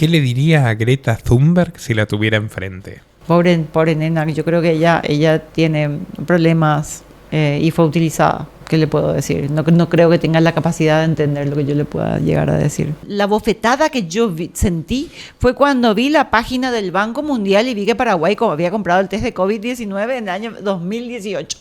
¿Qué le diría a Greta Thunberg si la tuviera enfrente? Pobre nena, yo creo que ella tiene problemas y fue utilizada. ¿Qué le puedo decir? No creo que tenga la capacidad de entender lo que yo le pueda llegar a decir. La bofetada que yo sentí fue cuando vi la página del Banco Mundial y vi que Paraguay había comprado el test de COVID-19 en el año 2018.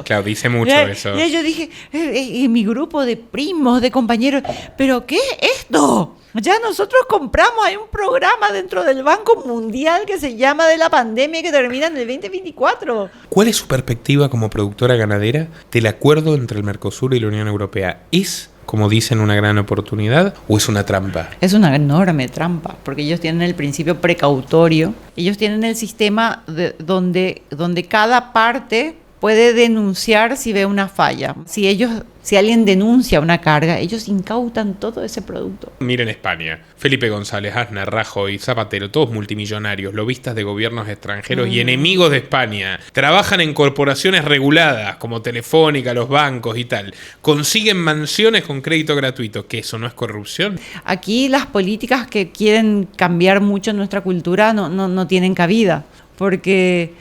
Claro, dice mucho eso. Y yo dije, en mi grupo de primos, de compañeros, ¿pero qué es esto? Ya nosotros compramos, hay un programa dentro del Banco Mundial que se llama de la pandemia que termina en el 2024. ¿Cuál es su perspectiva como productora ganadera del acuerdo entre el Mercosur y la Unión Europea? ¿Es, como dicen, una gran oportunidad o es una trampa? Es una enorme trampa, porque ellos tienen el principio precautorio, ellos tienen el sistema donde cada parte puede denunciar si ve una falla. Si alguien denuncia una carga, ellos incautan todo ese producto. Miren España, Felipe González, Aznar, Rajoy, Zapatero, todos multimillonarios, lobistas de gobiernos extranjeros y enemigos de España. Trabajan en corporaciones reguladas como Telefónica, los bancos y tal. Consiguen mansiones con crédito gratuito. ¿Qué, eso no es corrupción? Aquí las políticas que quieren cambiar mucho nuestra cultura no tienen cabida. Porque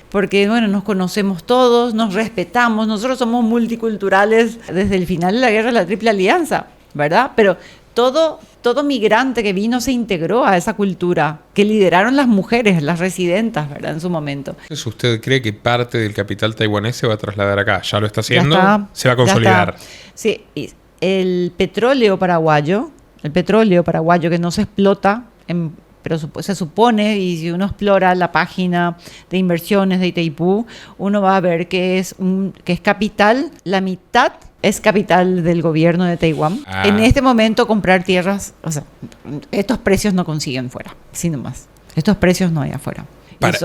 bueno, nos conocemos todos, nos respetamos, nosotros somos multiculturales desde el final de la guerra de la Triple Alianza, ¿verdad? Pero todo migrante que vino se integró a esa cultura que lideraron las mujeres, las residentas, ¿verdad? En su momento. Entonces, ¿usted cree que parte del capital taiwanés se va a trasladar acá? ¿Ya lo está haciendo? ¿Se va a consolidar? Sí, el petróleo paraguayo que no se explota pero se supone, y si uno explora la página de inversiones de Itaipú, uno va a ver que es capital, la mitad es capital del gobierno de Taiwán. En este momento comprar tierras, o sea, estos precios no consiguen fuera, sino más. Estos precios no hay afuera.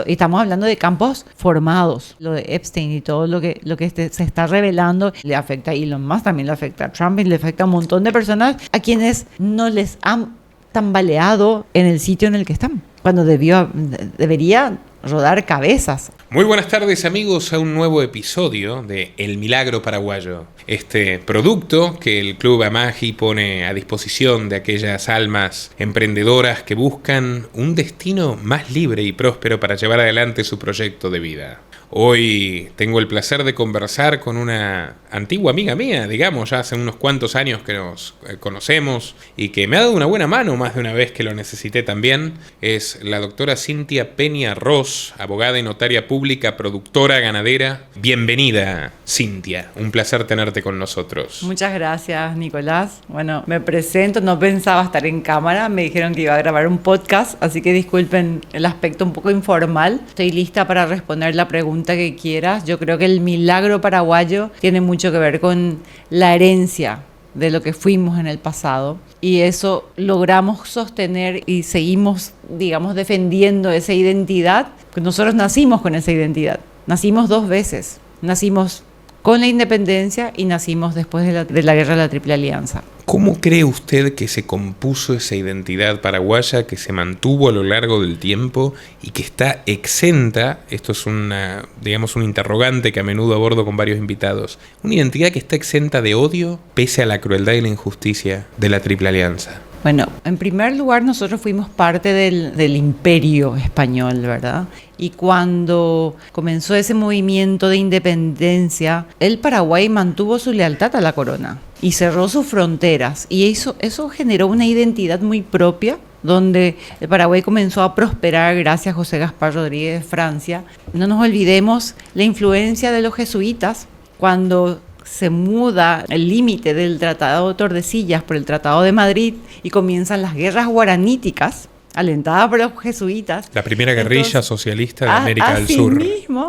Y estamos hablando de campos formados. Lo de Epstein y todo lo que se está revelando le afecta a Elon Musk, también le afecta a Trump y le afecta a un montón de personas a quienes no les han tambaleado en el sitio en el que están, cuando debería rodar cabezas. Muy buenas tardes, amigos, a un nuevo episodio de El Milagro Paraguayo. Este producto que el Club Amagi pone a disposición de aquellas almas emprendedoras que buscan un destino más libre y próspero para llevar adelante su proyecto de vida. Hoy tengo el placer de conversar con una antigua amiga mía, digamos, ya hace unos cuantos años que nos conocemos y que me ha dado una buena mano más de una vez que lo necesité también. Es la doctora Cintia Peña Ros, abogada y notaria pública, productora ganadera. Bienvenida, Cintia. Un placer tenerte con nosotros. Muchas gracias, Nicolás. Bueno, me presento, no pensaba estar en cámara, me dijeron que iba a grabar un podcast, así que disculpen el aspecto un poco informal. Estoy lista para responder la pregunta que quieras. Yo creo que el milagro paraguayo tiene mucho que ver con la herencia de lo que fuimos en el pasado, y eso logramos sostener y seguimos, digamos, defendiendo esa identidad. Nosotros nacimos con esa identidad, nacimos dos veces, nacimos con la independencia y nacimos después de la guerra de la Triple Alianza. ¿Cómo cree usted que se compuso esa identidad paraguaya que se mantuvo a lo largo del tiempo y que está exenta? Esto es un interrogante que a menudo abordo con varios invitados. Una identidad que está exenta de odio pese a la crueldad y la injusticia de la Triple Alianza. Bueno, en primer lugar, nosotros fuimos parte del imperio español, ¿verdad? Y cuando comenzó ese movimiento de independencia, el Paraguay mantuvo su lealtad a la corona y cerró sus fronteras. Y eso generó una identidad muy propia, donde el Paraguay comenzó a prosperar gracias a José Gaspar Rodríguez de Francia. No nos olvidemos la influencia de los jesuitas cuando se muda el límite del Tratado de Tordesillas por el Tratado de Madrid y comienzan las guerras guaraníticas, alentadas por los jesuitas. La primera guerrilla socialista de América del Sur.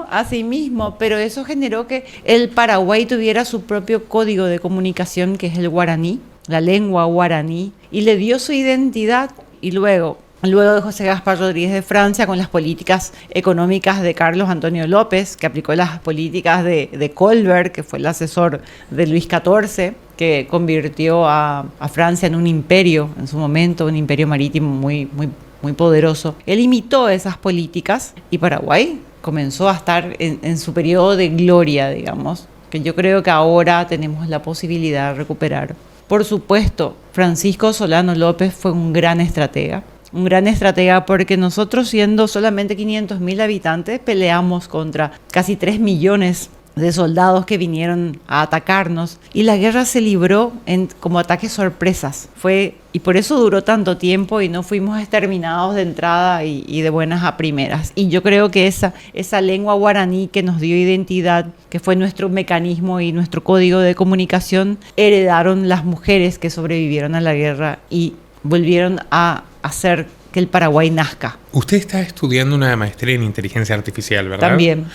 Así mismo, pero eso generó que el Paraguay tuviera su propio código de comunicación, que es el guaraní, la lengua guaraní, y le dio su identidad. Y luego de José Gaspar Rodríguez de Francia, con las políticas económicas de Carlos Antonio López, que aplicó las políticas de Colbert, que fue el asesor de Luis XIV, que convirtió a Francia en un imperio, en su momento, un imperio marítimo muy, muy, muy poderoso. Él imitó esas políticas y Paraguay comenzó a estar en su periodo de gloria, digamos, que yo creo que ahora tenemos la posibilidad de recuperar. Por supuesto, Francisco Solano López fue un gran estratega. un gran estratega, porque nosotros, siendo solamente 500.000 habitantes, peleamos contra casi 3 millones de soldados que vinieron a atacarnos, y la guerra se libró como ataques sorpresas. Y por eso duró tanto tiempo y no fuimos exterminados de entrada y de buenas a primeras. Y yo creo que esa lengua guaraní que nos dio identidad, que fue nuestro mecanismo y nuestro código de comunicación, heredaron las mujeres que sobrevivieron a la guerra y volvieron a hacer que el Paraguay nazca. Usted está estudiando una maestría en inteligencia artificial, ¿verdad? También.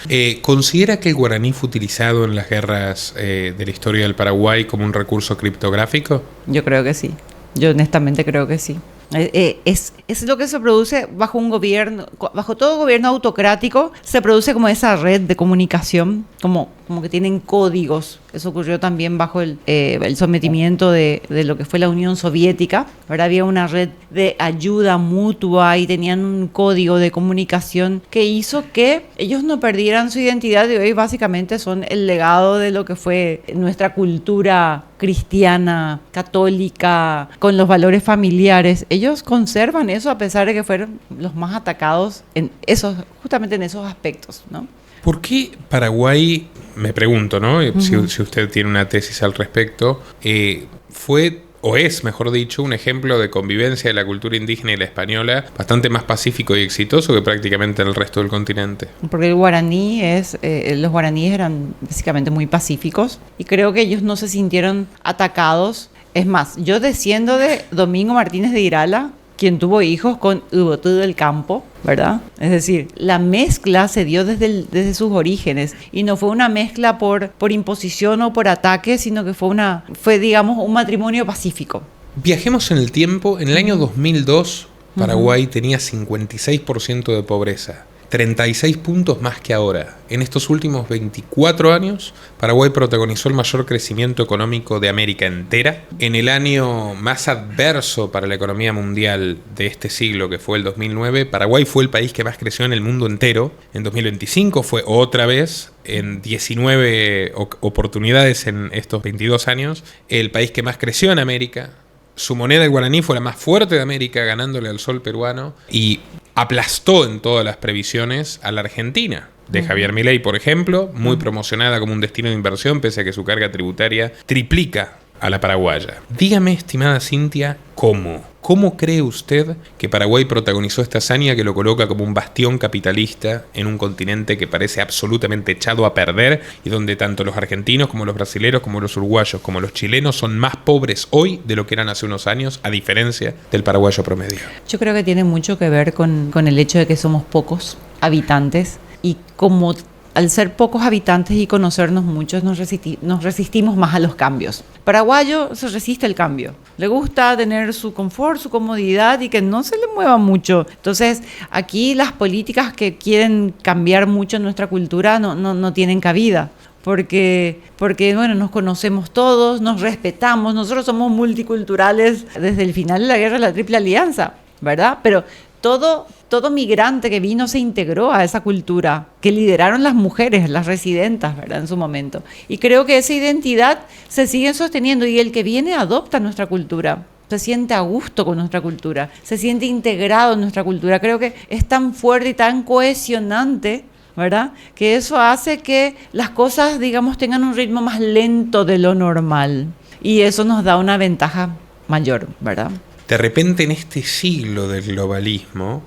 ¿Considera que el guaraní fue utilizado en las guerras de la historia del Paraguay como un recurso criptográfico? Yo creo que sí. Yo honestamente creo que sí. Es lo que se produce bajo un gobierno, bajo todo gobierno autocrático, se produce como esa red de comunicación, como que tienen códigos. Eso ocurrió también bajo el sometimiento de lo que fue la Unión Soviética. Ahora había una red de ayuda mutua y tenían un código de comunicación que hizo que ellos no perdieran su identidad, y hoy básicamente son el legado de lo que fue nuestra cultura cristiana, católica, con los valores Ellos conservan eso a pesar de que fueron los más atacados justamente en esos aspectos, ¿no? ¿Por qué Paraguay, me pregunto, ¿no? Si usted tiene una tesis al respecto, fue, o es, mejor dicho, un ejemplo de convivencia de la cultura indígena y la española bastante más pacífico y exitoso que prácticamente en el resto del continente? Porque los guaraníes eran básicamente muy pacíficos, y creo que ellos no se sintieron atacados. Es más, yo desciendo de Domingo Martínez de Irala, quien tuvo hijos con Ubotú del Campo, ¿verdad? Es decir, la mezcla se dio desde sus orígenes, y no fue una mezcla por imposición o por ataque, sino que fue, digamos, un matrimonio pacífico. Viajemos en el tiempo. En el año 2002, Paraguay tenía 56% de pobreza. 36 puntos más que ahora. En estos últimos 24 años, Paraguay protagonizó el mayor crecimiento económico de América entera. En el año más adverso para la economía mundial de este siglo, que fue el 2009, Paraguay fue el país que más creció en el mundo entero. En 2025 fue otra vez, en 19 oportunidades en estos 22 años, el país que más creció en América. Su moneda, el guaraní, fue la más fuerte de América, ganándole al sol peruano, y aplastó en todas las previsiones a la Argentina de Javier Milei, por ejemplo, muy promocionada como un destino de inversión, pese a que su carga tributaria triplica a la paraguaya. Dígame, estimada Cintia, ¿cómo cree usted que Paraguay protagonizó esta hazaña que lo coloca como un bastión capitalista en un continente que parece absolutamente echado a perder, y donde tanto los argentinos como los brasileros, como los uruguayos, como los chilenos son más pobres hoy de lo que eran hace unos años, a diferencia del paraguayo promedio? Yo creo que tiene mucho que ver con el hecho de que somos pocos habitantes, y como al ser pocos habitantes y conocernos muchos, nos resistimos más a los cambios. Paraguayo se resiste al cambio. Le gusta tener su confort, su comodidad, y que no se le mueva mucho. Entonces, aquí las políticas que quieren cambiar mucho nuestra cultura no tienen cabida. Porque bueno, nos conocemos todos, nos respetamos, nosotros somos multiculturales desde el final de la Guerra de la Triple Alianza, ¿verdad? Pero todo migrante que vino se integró a esa cultura que lideraron las mujeres, las residentas, ¿verdad?, en su momento. Y creo que esa identidad se sigue sosteniendo, y el que viene adopta nuestra cultura, se siente a gusto con nuestra cultura, se siente integrado en nuestra cultura. Creo que es tan fuerte y tan cohesionante, ¿verdad?, que eso hace que las cosas, digamos, tengan un ritmo más lento de lo normal, y eso nos da una ventaja mayor, ¿verdad? De repente, en este siglo del globalismo,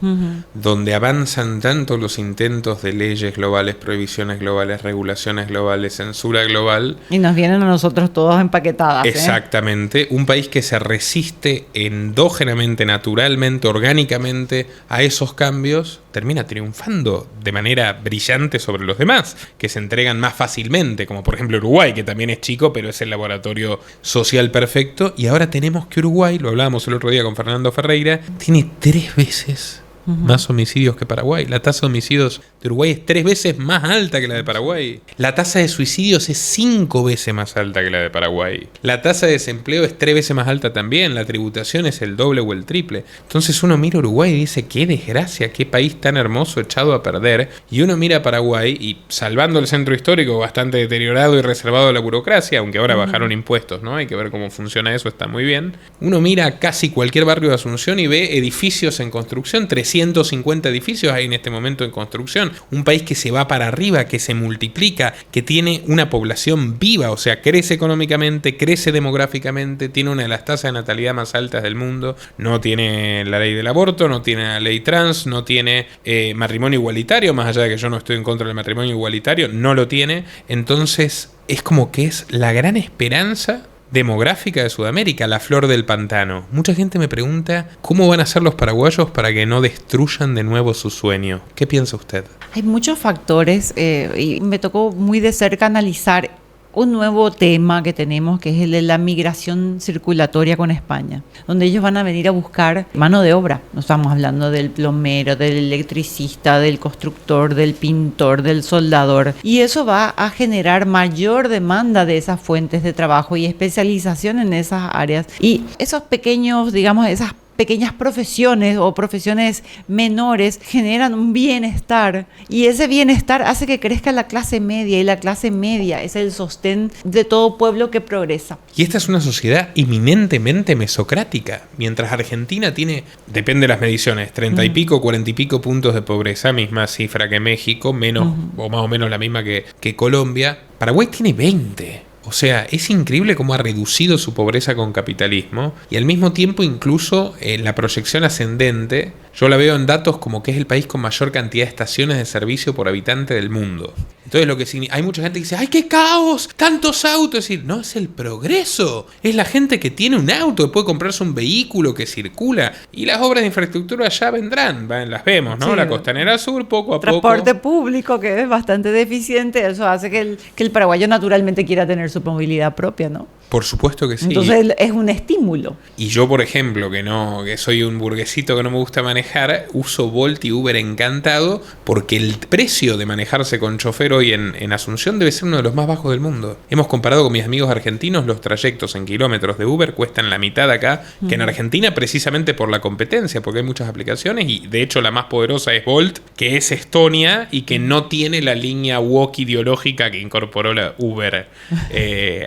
donde avanzan tanto los intentos de leyes globales, prohibiciones globales, regulaciones globales, censura global, y nos vienen a nosotros todos empaquetadas. Exactamente. Un país que se resiste endógenamente, naturalmente, orgánicamente a esos cambios, termina triunfando de manera brillante sobre los demás, que se entregan más fácilmente, como por ejemplo Uruguay, que también es chico, pero es el laboratorio social perfecto. Y ahora tenemos que Uruguay, lo hablábamos el otro día con Fernando Ferreira, tiene 3 veces más homicidios que Paraguay. La tasa de homicidios de Uruguay es 3 veces más alta que la de Paraguay. La tasa de suicidios es 5 veces más alta que la de Paraguay. La tasa de desempleo es 3 veces más alta también. La tributación es el doble o el triple. Entonces uno mira Uruguay y dice, qué desgracia, qué país tan hermoso echado a perder. Y uno mira Paraguay y, salvando el centro histórico bastante deteriorado y reservado a la burocracia, aunque ahora bajaron impuestos, ¿no? Hay que ver cómo funciona eso, está muy bien. Uno mira casi cualquier barrio de Asunción y ve edificios en construcción, 350 edificios hay en este momento en construcción. Un país que se va para arriba, que se multiplica, que tiene una población viva, o sea, crece económicamente, crece demográficamente, tiene una de las tasas de natalidad más altas del mundo, no tiene la ley del aborto, no tiene la ley trans, no tiene matrimonio igualitario, más allá de que yo no estoy en contra del matrimonio igualitario, no lo tiene. Entonces es como que es la gran esperanza demográfica de Sudamérica, la flor del pantano. Mucha gente me pregunta cómo van a ser los paraguayos para que no destruyan de nuevo su sueño. ¿Qué piensa usted? Hay muchos factores y me tocó muy de cerca analizar un nuevo tema que tenemos, que es el de la migración circulatoria con España, donde ellos van a venir a buscar mano de obra. No estamos hablando del plomero, del electricista, del constructor, del pintor, del soldador. Y eso va a generar mayor demanda de esas fuentes de trabajo y especialización en esas áreas. Y esos pequeños, digamos, esas pequeñas profesiones o profesiones menores generan un bienestar y ese bienestar hace que crezca la clase media y la clase media es el sostén de todo pueblo que progresa. Y esta es una sociedad eminentemente mesocrática. Mientras Argentina tiene, depende de las mediciones, 30 y pico, 40 y pico puntos de pobreza, misma cifra que México, menos o más o menos la misma que Colombia, Paraguay tiene 20. O sea, es increíble cómo ha reducido su pobreza con capitalismo y al mismo tiempo incluso en la proyección ascendente, yo la veo en datos como que es el país con mayor cantidad de estaciones de servicio por habitante del mundo. Entonces lo que hay mucha gente que dice, ¡ay, qué caos! ¡Tantos autos! Es decir, no, es el progreso. Es la gente que tiene un auto, que puede comprarse un vehículo que circula. Y las obras de infraestructura ya vendrán, las vemos, ¿no? Sí, la Costanera Sur, poco a poco. Transporte público, que es bastante deficiente, eso hace que el paraguayo naturalmente quiera tener su movilidad propia, ¿no? Por supuesto que sí. Entonces es un estímulo. Y yo, por ejemplo, que soy un burguesito que no me gusta manejar, uso Bolt y Uber encantado porque el precio de manejarse con chofer hoy en Asunción debe ser uno de los más bajos del mundo. Hemos comparado con mis amigos argentinos, los trayectos en kilómetros de Uber cuestan la mitad acá que en Argentina, precisamente por la competencia, porque hay muchas aplicaciones y de hecho la más poderosa es Bolt, que es Estonia y que no tiene la línea woke ideológica que incorporó la Uber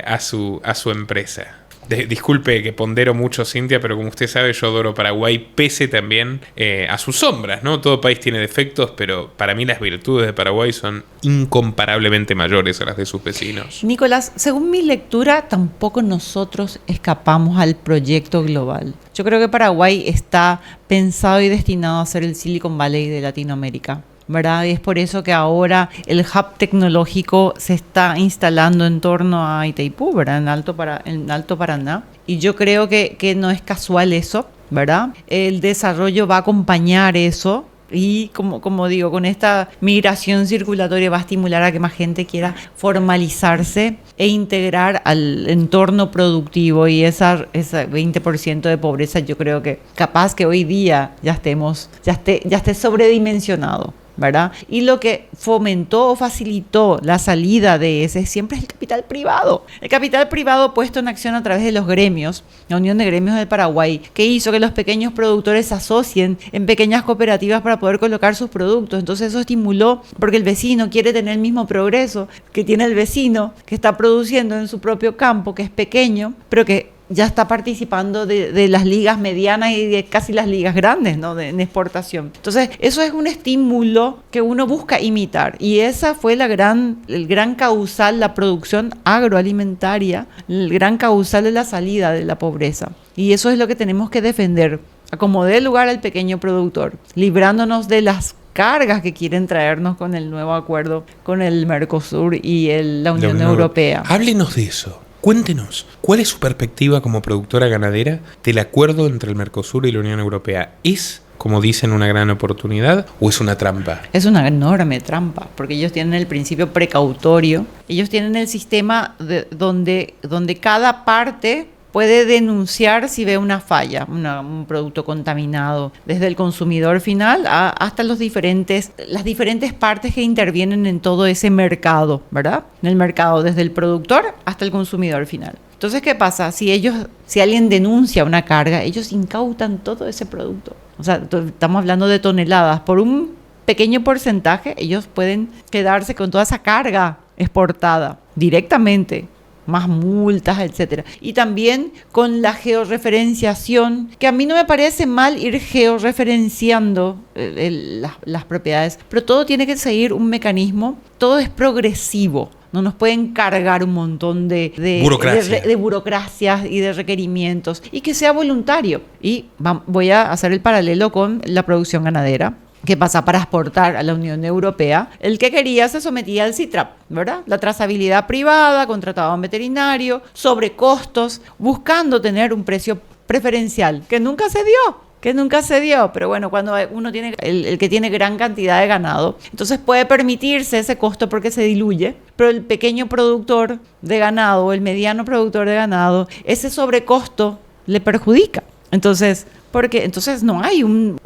a su empresa. Disculpe que pondero mucho, Cintia, pero como usted sabe, yo adoro Paraguay, pese también a sus sombras, ¿no? Todo país tiene defectos, pero para mí las virtudes de Paraguay son incomparablemente mayores a las de sus vecinos. Nicolás, según mi lectura, tampoco nosotros escapamos al proyecto global. Yo creo que Paraguay está pensado y destinado a ser el Silicon Valley de Latinoamérica, ¿verdad? Y es por eso que ahora el hub tecnológico se está instalando en torno a Itaipú, ¿verdad? En Alto Paraná. Y yo creo que no es casual eso, ¿verdad? El desarrollo va a acompañar eso. Y como digo, con esta migración circulatoria va a estimular a que más gente quiera formalizarse e integrar al entorno productivo, y esa 20% de pobreza yo creo que capaz que hoy día ya esté sobredimensionado, ¿verdad? Y lo que fomentó o facilitó la salida de ese siempre es el capital privado. El capital privado puesto en acción a través de los gremios, la Unión de Gremios del Paraguay, que hizo que los pequeños productores se asocien en pequeñas cooperativas para poder colocar sus productos. Entonces eso estimuló, porque el vecino quiere tener el mismo progreso que tiene el vecino que está produciendo en su propio campo, que es pequeño, pero que ya está participando de las ligas medianas y de casi las ligas grandes, ¿no? En exportación. Entonces, eso es un estímulo que uno busca imitar. Y esa fue el gran causal, la producción agroalimentaria, el gran causal de la salida de la pobreza. Y eso es lo que tenemos que defender. Acomodar lugar al pequeño productor, librándonos de las cargas que quieren traernos con el nuevo acuerdo con el Mercosur y la Unión Europea. Háblenos de eso. Cuéntenos, ¿cuál es su perspectiva como productora ganadera del acuerdo entre el Mercosur y la Unión Europea? ¿Es, como dicen, una gran oportunidad o es una trampa? Es una enorme trampa, porque ellos tienen el principio precautorio, ellos tienen el sistema donde cada parte puede denunciar si ve una falla, un producto contaminado, desde el consumidor final hasta las diferentes partes que intervienen en todo ese mercado, ¿verdad? En el mercado, desde el productor hasta el consumidor final. Entonces, ¿qué pasa? Si alguien denuncia una carga, ellos incautan todo ese producto. O sea, estamos hablando de toneladas. Por un pequeño porcentaje, ellos pueden quedarse con toda esa carga exportada directamente, más multas, etcétera. Y también con la georreferenciación, que a mí no me parece mal ir georreferenciando las propiedades, pero todo tiene que seguir un mecanismo, todo es progresivo. No nos pueden cargar un montón de burocracias y de requerimientos, y que sea voluntario. Y voy a hacer el paralelo con la producción ganadera. ¿Qué pasa? Para exportar a la Unión Europea, el que quería se sometía al CITRAP, ¿verdad? La trazabilidad privada, contrataba a un veterinario, sobre costos, buscando tener un precio preferencial, que nunca se dio. Pero bueno, cuando uno tiene el que tiene gran cantidad de ganado, entonces puede permitirse ese costo porque se diluye, pero el pequeño productor de ganado o el mediano productor de ganado, ese sobrecosto le perjudica. Entonces no hay un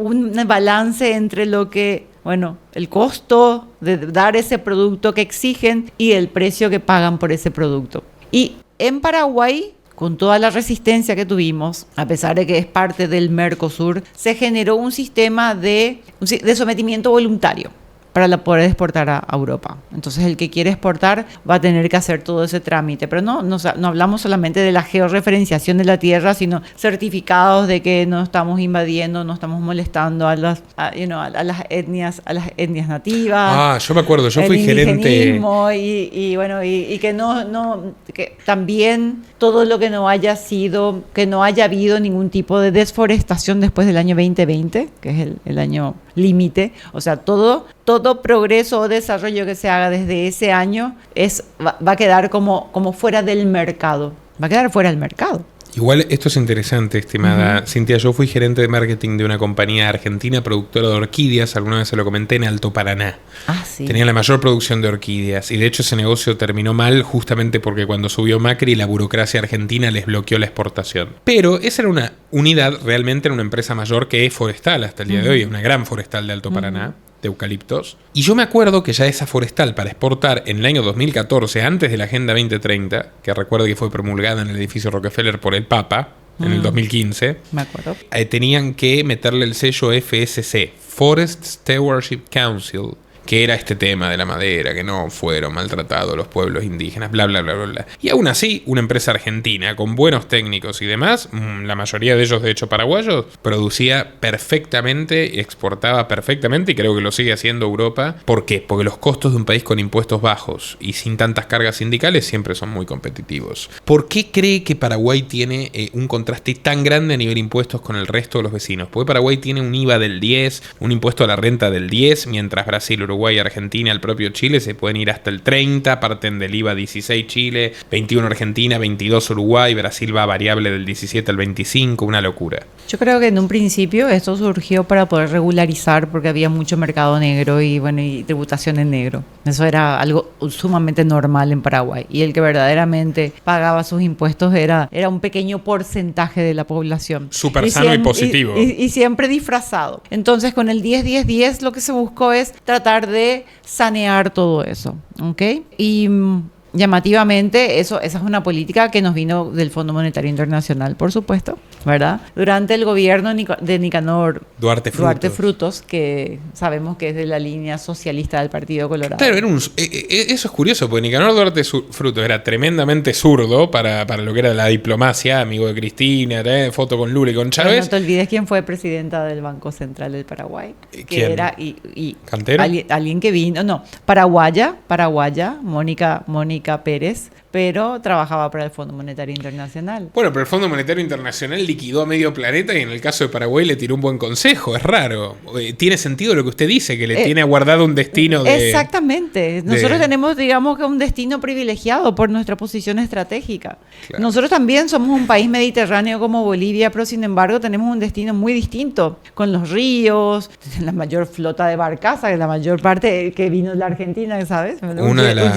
balance entre el costo de dar ese producto que exigen y el precio que pagan por ese producto. Y en Paraguay, con toda la resistencia que tuvimos, a pesar de que es parte del Mercosur, se generó un sistema de sometimiento voluntario para poder exportar a Europa. Entonces, el que quiere exportar va a tener que hacer todo ese trámite. Pero no hablamos solamente de la georreferenciación de la tierra, sino certificados de que no estamos invadiendo, no estamos molestando a las etnias nativas. Yo me acuerdo, yo fui gerente. Y que también todo lo que no haya habido ningún tipo de desforestación después del año 2020, que es el año límite. O sea, todo progreso o desarrollo que se haga desde ese año va a quedar como fuera del mercado. Va a quedar fuera del mercado. Igual esto es interesante, estimada Cintia. Yo fui gerente de marketing de una compañía argentina productora de orquídeas. Alguna vez se lo comenté, en Alto Paraná. Sí. Tenía la mayor producción de orquídeas. Y de hecho ese negocio terminó mal justamente porque cuando subió Macri, la burocracia argentina les bloqueó la exportación. Pero esa era una unidad, realmente era una empresa mayor que es forestal hasta el día de hoy. Es una gran forestal de Alto Paraná, de eucaliptos. Y yo me acuerdo que ya esa forestal para exportar en el año 2014, antes de la Agenda 2030, que recuerdo que fue promulgada en el edificio Rockefeller por el Papa en el 2015, me acuerdo, tenían que meterle el sello FSC, Forest Stewardship Council, que era este tema de la madera, que no fueron maltratados los pueblos indígenas, bla, bla, bla, bla, bla. Y aún así, una empresa argentina con buenos técnicos y demás, la mayoría de ellos de hecho paraguayos, producía perfectamente, exportaba perfectamente y creo que lo sigue haciendo Europa. ¿Por qué? Porque los costos de un país con impuestos bajos y sin tantas cargas sindicales siempre son muy competitivos. ¿Por qué cree que Paraguay tiene un contraste tan grande a nivel impuestos con el resto de los vecinos? Porque Paraguay tiene un IVA del 10, un impuesto a la renta del 10, mientras Brasil, Uruguay, Argentina, el propio Chile se pueden ir hasta el 30, parten del IVA 16 Chile, 21 Argentina, 22 Uruguay, Brasil va variable del 17 al 25, una locura. Yo creo que en un principio esto surgió para poder regularizar porque había mucho mercado negro y tributación en negro. Eso era algo sumamente normal en Paraguay y el que verdaderamente pagaba sus impuestos era un pequeño porcentaje de la población. Súper sano y positivo. Y siempre disfrazado. Entonces con el 10-10-10 lo que se buscó es tratar de sanear todo eso, ¿ok? Y llamativamente, esa es una política que nos vino del Fondo Monetario Internacional, por supuesto, ¿verdad? Durante el gobierno de Nicanor Duarte Frutos, que sabemos que es de la línea socialista del Partido Colorado. Claro, eso es curioso, porque Nicanor Duarte Frutos era tremendamente zurdo para lo que era la diplomacia, amigo de Cristina, foto con Lula y con Chávez. Pero no te olvides quién fue presidenta del Banco Central del Paraguay. ¿Quién? Era ¿Cantero? Alguien que vino, paraguaya, Mónica Pérez, pero trabajaba para el Fondo Monetario Internacional. Bueno, pero el Fondo Monetario Internacional liquidó a medio planeta y en el caso de Paraguay le tiró un buen consejo. Es raro. Tiene sentido lo que usted dice, que le tiene aguardado un destino de... Exactamente. Nosotros tenemos, digamos, que un destino privilegiado por nuestra posición estratégica. Claro. Nosotros también somos un país mediterráneo como Bolivia, pero sin embargo tenemos un destino muy distinto, con los ríos, la mayor flota de barcazas, la mayor parte que vino de la Argentina, ¿sabes? Una de las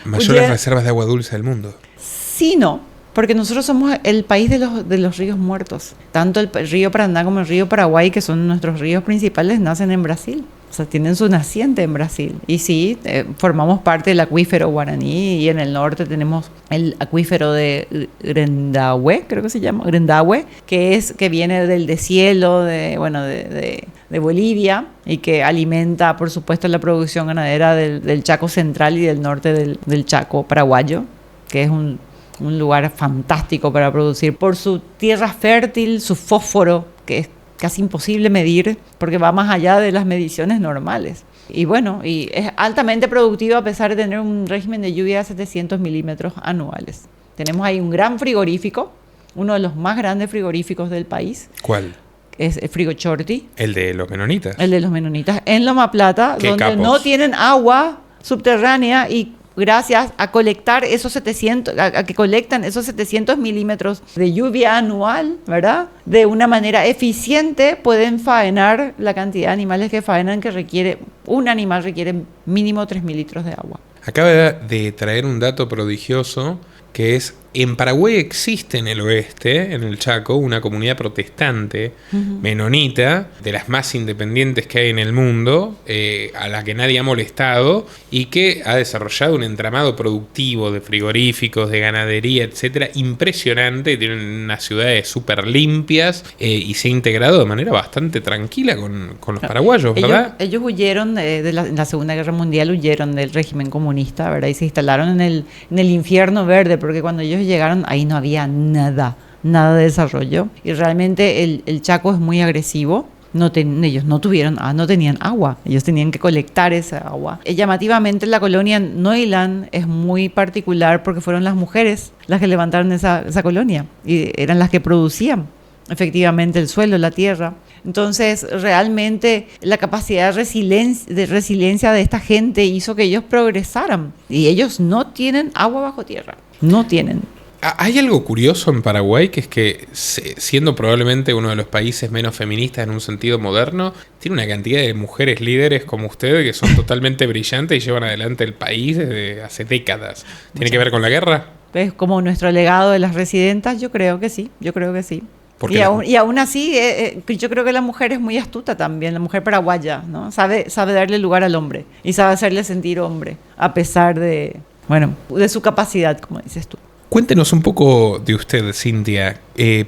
mayores reservas de agua dulce del mundo. Sí, no. Porque nosotros somos el país de los ríos muertos. Tanto el río Paraná como el río Paraguay, que son nuestros ríos principales, nacen en Brasil. O sea, tienen su naciente en Brasil. Y sí, formamos parte del acuífero guaraní, y en el norte tenemos el acuífero de Grendahue, creo que se llama, Grendahue, que viene del deshielo de Bolivia, y que alimenta, por supuesto, la producción ganadera del Chaco central y del norte del Chaco paraguayo, que es un lugar fantástico para producir por su tierra fértil, su fósforo, que es casi imposible medir porque va más allá de las mediciones normales. Y bueno, y es altamente productivo a pesar de tener un régimen de lluvia de 700 milímetros anuales. Tenemos ahí un gran frigorífico, uno de los más grandes frigoríficos del país. ¿Cuál? Es el Frigochorti. El de los menonitas. El de los menonitas en Loma Plata, donde capos. no tienen agua subterránea, y gracias a colectar a que colectan esos 700 milímetros de lluvia anual, ¿verdad? De una manera eficiente pueden faenar la cantidad de animales que faenan, un animal requiere mínimo 3.000 litros de agua. Acaba de traer un dato prodigioso, que es, en Paraguay existe en el oeste, en el Chaco, una comunidad protestante, menonita, de las más independientes que hay en el mundo, a la que nadie ha molestado, y que ha desarrollado un entramado productivo de frigoríficos, de ganadería, etcétera, impresionante. Tienen unas ciudades súper limpias, y se ha integrado de manera bastante tranquila con los paraguayos, ¿verdad? Ellos huyeron en la Segunda Guerra Mundial, huyeron del régimen comunista, ¿verdad? Y se instalaron en el infierno verde, porque cuando ellos llegaron ahí no había nada de desarrollo, y realmente el Chaco es muy agresivo. Ellos no tenían agua, ellos tenían que colectar esa agua. Llamativamente, la colonia Neuland es muy particular porque fueron las mujeres las que levantaron esa colonia, y eran las que producían efectivamente el suelo, la tierra. Entonces, realmente la capacidad de resiliencia de esta gente hizo que ellos progresaran, y ellos no tienen agua bajo tierra, no tienen. Hay algo curioso en Paraguay, que es que, siendo probablemente uno de los países menos feministas en un sentido moderno, tiene una cantidad de mujeres líderes como ustedes que son totalmente brillantes y llevan adelante el país desde hace décadas. ¿Tiene que ver con la guerra? ¿Ves? Como nuestro legado de las residentas, yo creo que sí. Y aún así, yo creo que la mujer es muy astuta también, la mujer paraguaya, ¿no? Sabe darle lugar al hombre y sabe hacerle sentir hombre, a pesar de su capacidad, como dices tú. Cuéntenos un poco de usted, Cintia.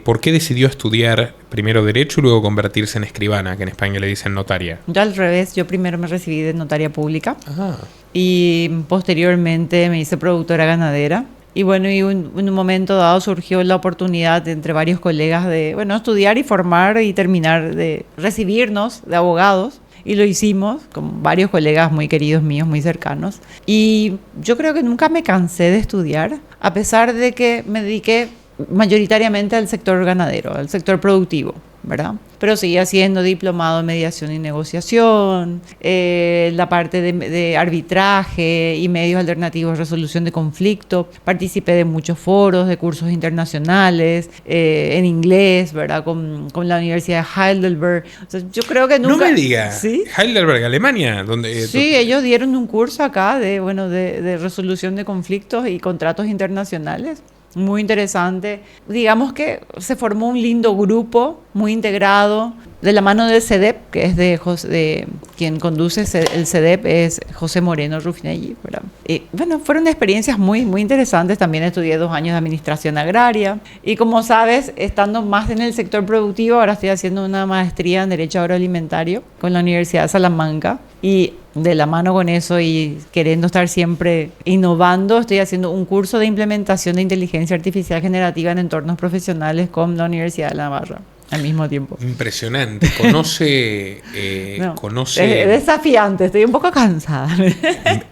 ¿Por qué decidió estudiar primero Derecho y luego convertirse en escribana, que en España le dicen notaria? Yo al revés, yo primero me recibí de notaria pública. Ajá. Y posteriormente me hice productora ganadera. Y bueno, en un momento dado surgió la oportunidad entre varios colegas de estudiar y formar y terminar de recibirnos de abogados. Y lo hicimos con varios colegas muy queridos míos, muy cercanos. Y yo creo que nunca me cansé de estudiar, a pesar de que me dediqué mayoritariamente al sector ganadero, al sector productivo, ¿verdad? Pero seguí haciendo diplomado en mediación y negociación, la parte de arbitraje y medios alternativos de resolución de conflicto. Participé de muchos foros, de cursos internacionales, en inglés, ¿verdad? Con la Universidad de Heidelberg. O sea, yo creo que nunca... No me diga. ¿Sí? Heidelberg, Alemania. Sí, ellos dieron un curso acá de resolución de conflictos y contratos internacionales. Muy interesante. Digamos que se formó un lindo grupo, muy integrado, de la mano del CEDEP, que es de quien conduce el CEDEP, es José Moreno Rufinelli, ¿verdad? Y fueron experiencias muy, muy interesantes. También estudié 2 años de administración agraria. Y como sabes, estando más en el sector productivo, ahora estoy haciendo una maestría en Derecho Agroalimentario con la Universidad de Salamanca. Y de la mano con eso y queriendo estar siempre innovando, estoy haciendo un curso de implementación de inteligencia artificial generativa en entornos profesionales con la Universidad de Navarra al mismo tiempo. Impresionante. Conoce... Es desafiante, estoy un poco cansada.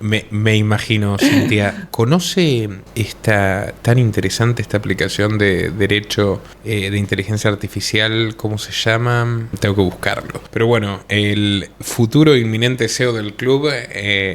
Me imagino, Cintia. ¿Conoce tan interesante esta aplicación de derecho de inteligencia artificial? ¿Cómo se llama? Tengo que buscarlo. Pero bueno, el futuro inminente CEO del club,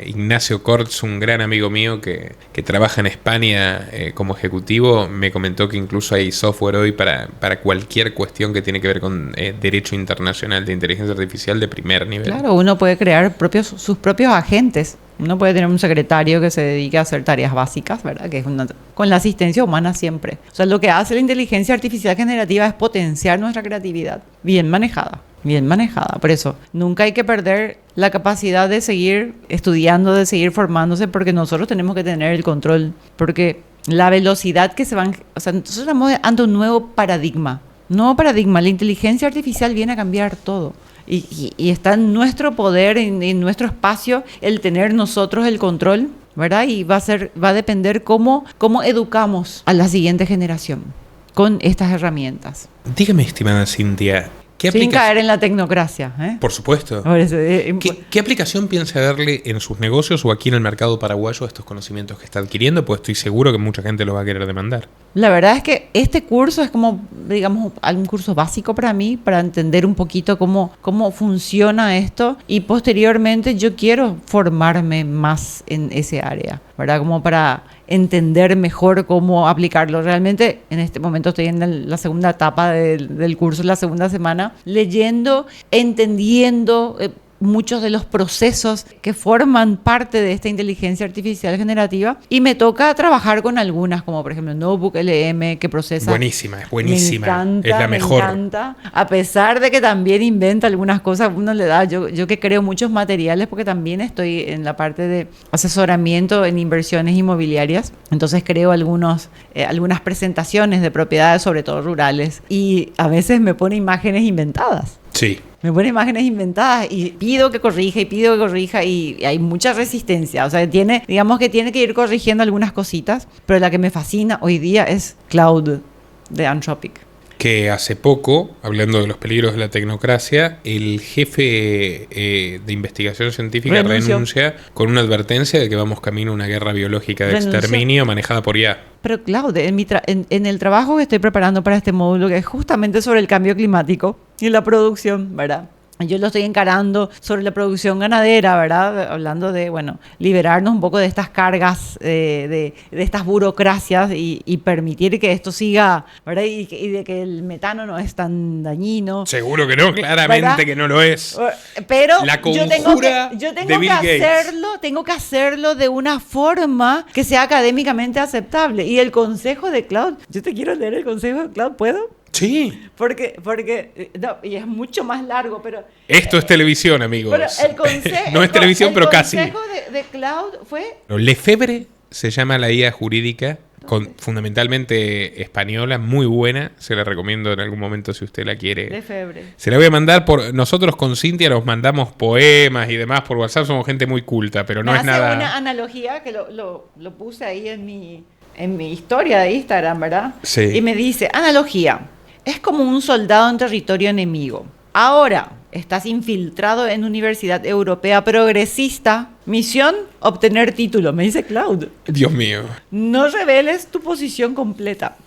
Ignacio Cortz, un gran amigo mío que trabaja en España como ejecutivo, me comentó que incluso hay software hoy para cualquier cuestión que tiene que ver con derecho internacional de inteligencia artificial de primer nivel. Claro, uno puede crear sus propios agentes Uno puede tener un secretario que se dedique a hacer tareas básicas, ¿verdad? Que es con la asistencia humana siempre. O sea, lo que hace la inteligencia artificial generativa es potenciar nuestra creatividad, bien manejada. Bien manejada. Por eso, nunca hay que perder la capacidad de seguir estudiando, de seguir formándose, porque nosotros tenemos que tener el control. Porque la velocidad que se van... O sea, nosotros estamos ante un nuevo paradigma. Nuevo paradigma. La inteligencia artificial viene a cambiar todo. Y está en nuestro poder, en nuestro espacio, el tener nosotros el control, ¿verdad? Y va a depender cómo educamos a la siguiente generación con estas herramientas. Dígame, estimada Cintia, sin caer en la tecnocracia, ¿eh? Por supuesto. ¿Qué aplicación piensa darle en sus negocios o aquí en el mercado paraguayo a estos conocimientos que está adquiriendo? Pues estoy seguro que mucha gente los va a querer demandar. La verdad es que este curso es como, digamos, algún curso básico para mí, para entender un poquito cómo funciona esto, y posteriormente yo quiero formarme más en ese área, ¿verdad? Como para entender mejor cómo aplicarlo. Realmente en este momento estoy en la segunda etapa del curso, la segunda semana, leyendo, entendiendo muchos de los procesos que forman parte de esta inteligencia artificial generativa, y me toca trabajar con algunas, como por ejemplo Notebook LM, que procesa. Buenísima, es buenísima. Me encanta, es la mejor. Me encanta. A pesar de que también inventa algunas cosas, uno le da, yo que creo muchos materiales, porque también estoy en la parte de asesoramiento en inversiones inmobiliarias, entonces creo algunas presentaciones de propiedades, sobre todo rurales, y a veces me pone imágenes inventadas. Sí. Me pone imágenes inventadas y pido que corrija y hay mucha resistencia. O sea, digamos que tiene que ir corrigiendo algunas cositas, pero la que me fascina hoy día es Cloud de Anthropic. Que hace poco, hablando de los peligros de la tecnocracia, el jefe de investigación científica renuncia con una advertencia de que vamos camino a una guerra biológica de exterminio manejada por IA. Pero Cloud, en el trabajo que estoy preparando para este módulo, que es justamente sobre el cambio climático y la producción, ¿verdad? Yo lo estoy encarando sobre la producción ganadera, ¿verdad? Hablando de, liberarnos un poco de estas cargas, de estas burocracias y permitir que esto siga, ¿verdad? Y de que el metano no es tan dañino. Seguro que no, claramente, ¿verdad? Que no lo es. Pero la conjura yo tengo de Bill Gates. Tengo que hacerlo de una forma que sea académicamente aceptable. Y el consejo de Cloud, yo te quiero leer el consejo de Cloud, ¿puedo? Sí. Porque no, y es mucho más largo, pero... Esto es televisión, amigos. Pero el consejo... no es televisión, pero casi. El consejo de Cloud fue... Lefebvre se llama la IA jurídica, fundamentalmente española, muy buena. Se la recomiendo en algún momento si usted la quiere. Lefebvre. Se la voy a mandar nosotros con Cintia nos mandamos poemas y demás por WhatsApp. Somos gente muy culta, pero no es nada... hace una analogía que lo puse ahí en mi historia de Instagram, ¿verdad? Sí. Y me dice, analogía... Es como un soldado en territorio enemigo. Ahora estás infiltrado en universidad europea progresista. Misión, obtener título. Me dice Cloud. Dios mío. No reveles tu posición completa.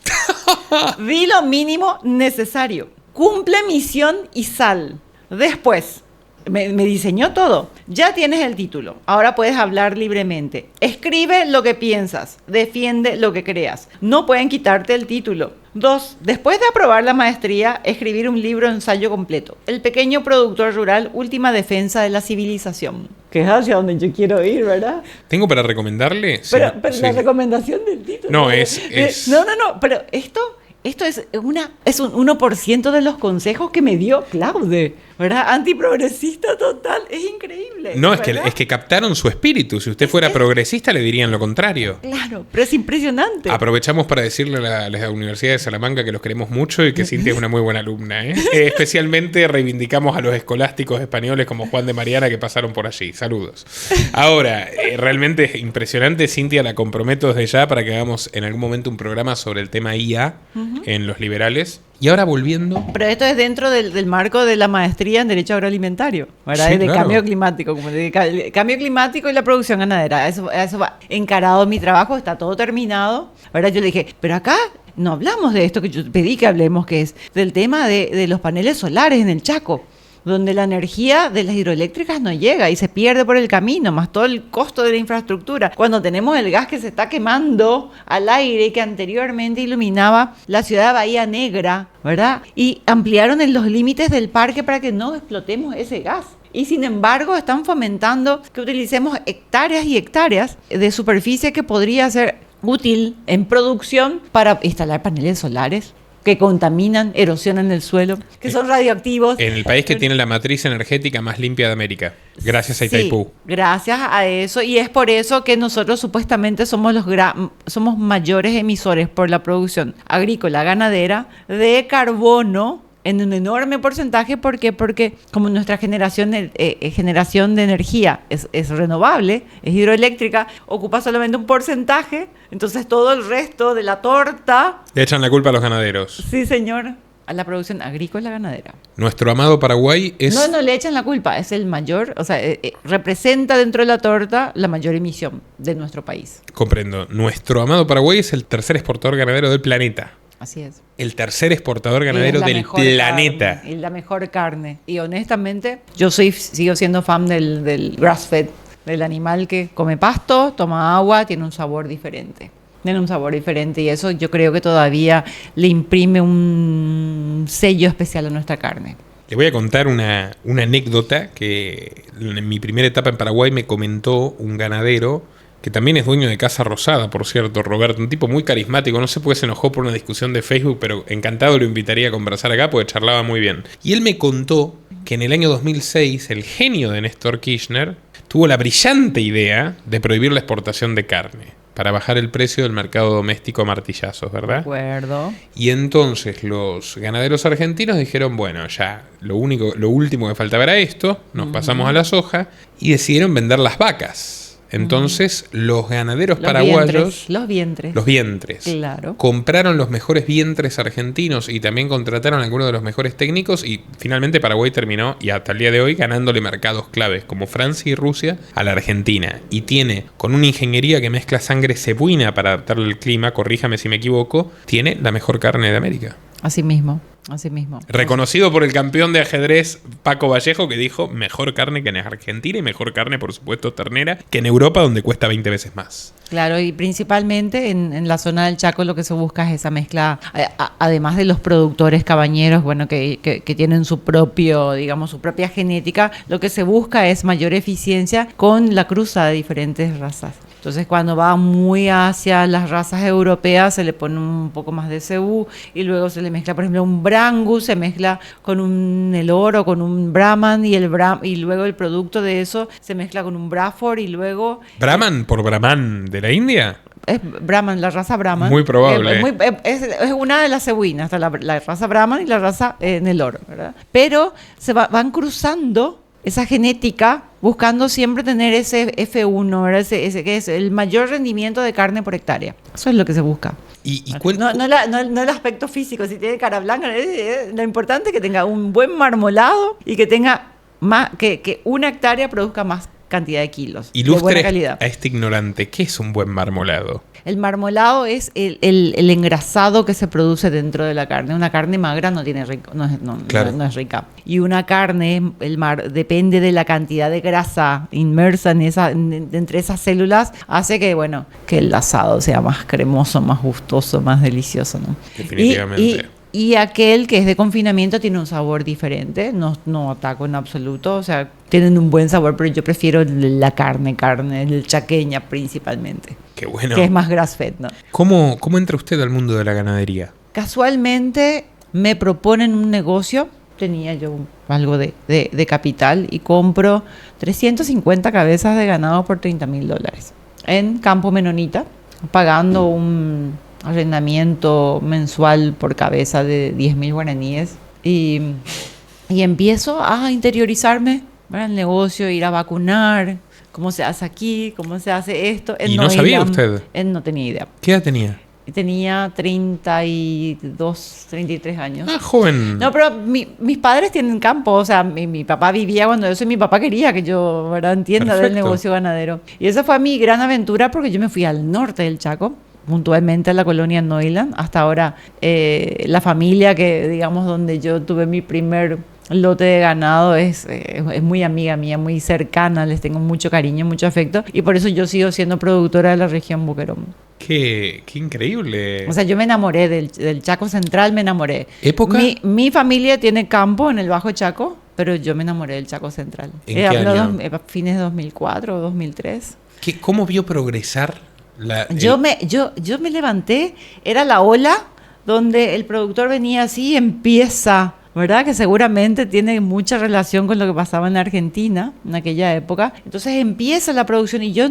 Di lo mínimo necesario. Cumple misión y sal. Después, me diseñó todo. Ya tienes el título. Ahora puedes hablar libremente. Escribe lo que piensas. Defiende lo que creas. No pueden quitarte el título. 2. Después de aprobar la maestría, escribir un libro ensayo completo. El pequeño productor rural, última defensa de la civilización. Que es hacia donde yo quiero ir, ¿verdad? ¿Tengo para recomendarle? Pero sí. La recomendación del título. No, es... No, pero esto es un 1% de los consejos que me dio Claude, ¿verdad? Antiprogresista total, es increíble. No, es que captaron su espíritu. Si usted fuera progresista, le dirían lo contrario. Claro, pero es impresionante. Aprovechamos para decirle a la Universidad de Salamanca que los queremos mucho y que Cintia es una muy buena alumna, ¿eh? Especialmente reivindicamos a los escolásticos españoles como Juan de Mariana que pasaron por allí. Saludos. Ahora, realmente es impresionante. Cintia, la comprometo desde ya para que hagamos en algún momento un programa sobre el tema IA en los liberales. Y ahora volviendo... Pero esto es dentro del marco de la maestría en Derecho Agroalimentario, ¿verdad? Sí, de claro. Cambio climático, como el cambio climático y la producción ganadera. Eso va encarado mi trabajo, está todo terminado. Ahora yo le dije, pero acá no hablamos de esto que yo pedí que hablemos, que es del tema de los paneles solares en el Chaco. donde la energía de las hidroeléctricas no llega y se pierde por el camino, más todo el costo de la infraestructura. Cuando tenemos el gas que se está quemando al aire, que anteriormente iluminaba la ciudad de Bahía Negra, ¿verdad? Y ampliaron los límites del parque para que no explotemos ese gas. Y sin embargo están fomentando que utilicemos hectáreas y hectáreas de superficie que podría ser útil en producción para instalar paneles solares que contaminan, erosionan el suelo, que son radioactivos. En el país que tiene la matriz energética más limpia de América, gracias a Itaipú. Sí, gracias a eso, y es por eso que nosotros supuestamente somos somos mayores emisores por la producción agrícola, ganadera, de carbono en un enorme porcentaje. ¿Por qué? Porque como nuestra generación de energía es renovable, es hidroeléctrica, ocupa solamente un porcentaje, entonces todo el resto de la torta... Le echan la culpa a los ganaderos. Sí, señor, a la producción agrícola ganadera. Nuestro amado Paraguay es... No le echan la culpa, es el mayor, o sea, representa dentro de la torta la mayor emisión de nuestro país. Comprendo. Nuestro amado Paraguay es el tercer exportador ganadero del planeta. Así es. El tercer exportador ganadero del planeta. Y la mejor carne. Y honestamente, yo sigo siendo fan del grass-fed, del animal que come pasto, toma agua, tiene un sabor diferente. Y eso yo creo que todavía le imprime un sello especial a nuestra carne. Le voy a contar una anécdota que en mi primera etapa en Paraguay me comentó un ganadero que también es dueño de Casa Rosada, por cierto, Roberto, un tipo muy carismático, no sé por qué se enojó por una discusión de Facebook, pero encantado lo invitaría a conversar acá porque charlaba muy bien. Y él me contó que en el año 2006 el genio de Néstor Kirchner tuvo la brillante idea de prohibir la exportación de carne para bajar el precio del mercado doméstico a martillazos, ¿verdad? De acuerdo. Y entonces los ganaderos argentinos dijeron, bueno, ya lo último que faltaba era esto, nos pasamos a la soja y decidieron vender las vacas. Entonces, los ganaderos paraguayos... Los vientres. Claro. Compraron los mejores vientres argentinos y también contrataron a algunos de los mejores técnicos y finalmente Paraguay terminó, y hasta el día de hoy, ganándole mercados claves como Francia y Rusia a la Argentina. Y tiene, con una ingeniería que mezcla sangre cebuina para adaptarle al clima, corríjame si me equivoco, tiene la mejor carne de América. Así mismo. Reconocido por el campeón de ajedrez Paco Vallejo, que dijo mejor carne que en Argentina y mejor carne, por supuesto, ternera, que en Europa, donde cuesta 20 veces más. Claro, y principalmente en la zona del Chaco lo que se busca es esa mezcla, además de los productores cabañeros, bueno, que tienen su propia genética, lo que se busca es mayor eficiencia con la cruza de diferentes razas. Entonces, cuando va muy hacia las razas europeas, se le pone un poco más de cebú y luego se le mezcla, por ejemplo, un Brangus, se mezcla con un Nelor o con un Brahman y luego el producto de eso se mezcla con un Braford y luego... ¿Brahman por Brahman de la India? Es Brahman, la raza Brahman. Muy probable. Es una de las cebuinas, está la raza Brahman y la raza Nelor, ¿verdad? Pero van cruzando esa genética buscando siempre tener ese F1, ¿verdad? Ese que es el mayor rendimiento de carne por hectárea. Eso es lo que se busca. No el aspecto físico, si tiene cara blanca, lo importante es que tenga un buen marmolado y que tenga más que una hectárea produzca más cantidad de kilos. Ilustre de buena calidad. A este ignorante, ¿qué es un buen marmolado? El marmolado es el engrasado que se produce dentro de la carne. Una carne magra no es rica. Y una carne, depende de la cantidad de grasa inmersa entre esas células, hace que el asado sea más cremoso, más gustoso, más delicioso, ¿no? Definitivamente. Y aquel que es de confinamiento tiene un sabor diferente, no ataco en absoluto, o sea, tienen un buen sabor, pero yo prefiero la carne, el chaqueña principalmente. Qué bueno. Que es más grass-fed, ¿no? ¿Cómo entra usted al mundo de la ganadería? Casualmente me proponen un negocio, tenía yo algo de capital y compro 350 cabezas de ganado por $30,000 en Campo Menonita, pagando un arrendamiento mensual por cabeza de 10,000 guaraníes y empiezo a interiorizarme en el negocio, ir a vacunar, cómo se hace aquí, cómo se hace esto. ¿Y no sabía usted? No tenía idea. ¿Qué edad tenía? Tenía 32, 33 años. Ah, joven. No, pero mis padres tienen campo, o sea, mi papá vivía cuando eso y mi papá quería que yo entienda del negocio ganadero. Y esa fue mi gran aventura porque yo me fui al norte del Chaco, puntualmente a la colonia Neuland. Hasta ahora la familia donde yo tuve mi primer lote de ganado es muy amiga mía, muy cercana, les tengo mucho cariño, mucho afecto, y por eso yo sigo siendo productora de la región Boquerón. Qué increíble. O sea, yo me enamoré del Chaco Central, me enamoré. ¿Época? Mi familia tiene campo en el Bajo Chaco, pero yo me enamoré del Chaco Central. ¿En qué año? Fines de 2004 o 2003. ¿Cómo vio progresar Yo me levanté, era la ola donde el productor venía así y empieza, ¿verdad? Que seguramente tiene mucha relación con lo que pasaba en la Argentina en aquella época. Entonces empieza la producción y yo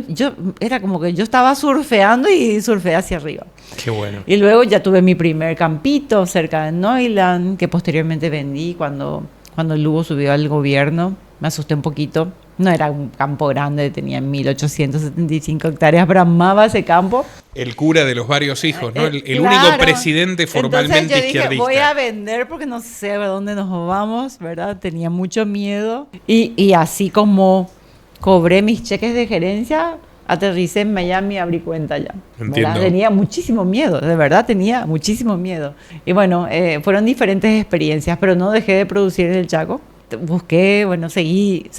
era como que yo estaba surfeando y surfeé hacia arriba. Qué bueno. Y luego ya tuve mi primer campito cerca de Neuland, que posteriormente vendí cuando Lugo subió al gobierno. Me asusté un poquito. No era un campo grande, tenía 1.875 hectáreas, pero amaba ese campo. El cura de los varios hijos, ¿no? El Claro. único presidente formalmente Entonces yo izquierdista. dije, voy a vender porque no sé a dónde nos vamos, ¿verdad? Tenía mucho miedo. Y así como cobré mis cheques de gerencia, aterricé en Miami, abrí cuenta ya. Entiendo. ¿Verdad? Tenía muchísimo miedo, de verdad tenía muchísimo miedo. Y bueno, fueron diferentes experiencias, pero no dejé de producir en el Chaco. Busqué, bueno, seguí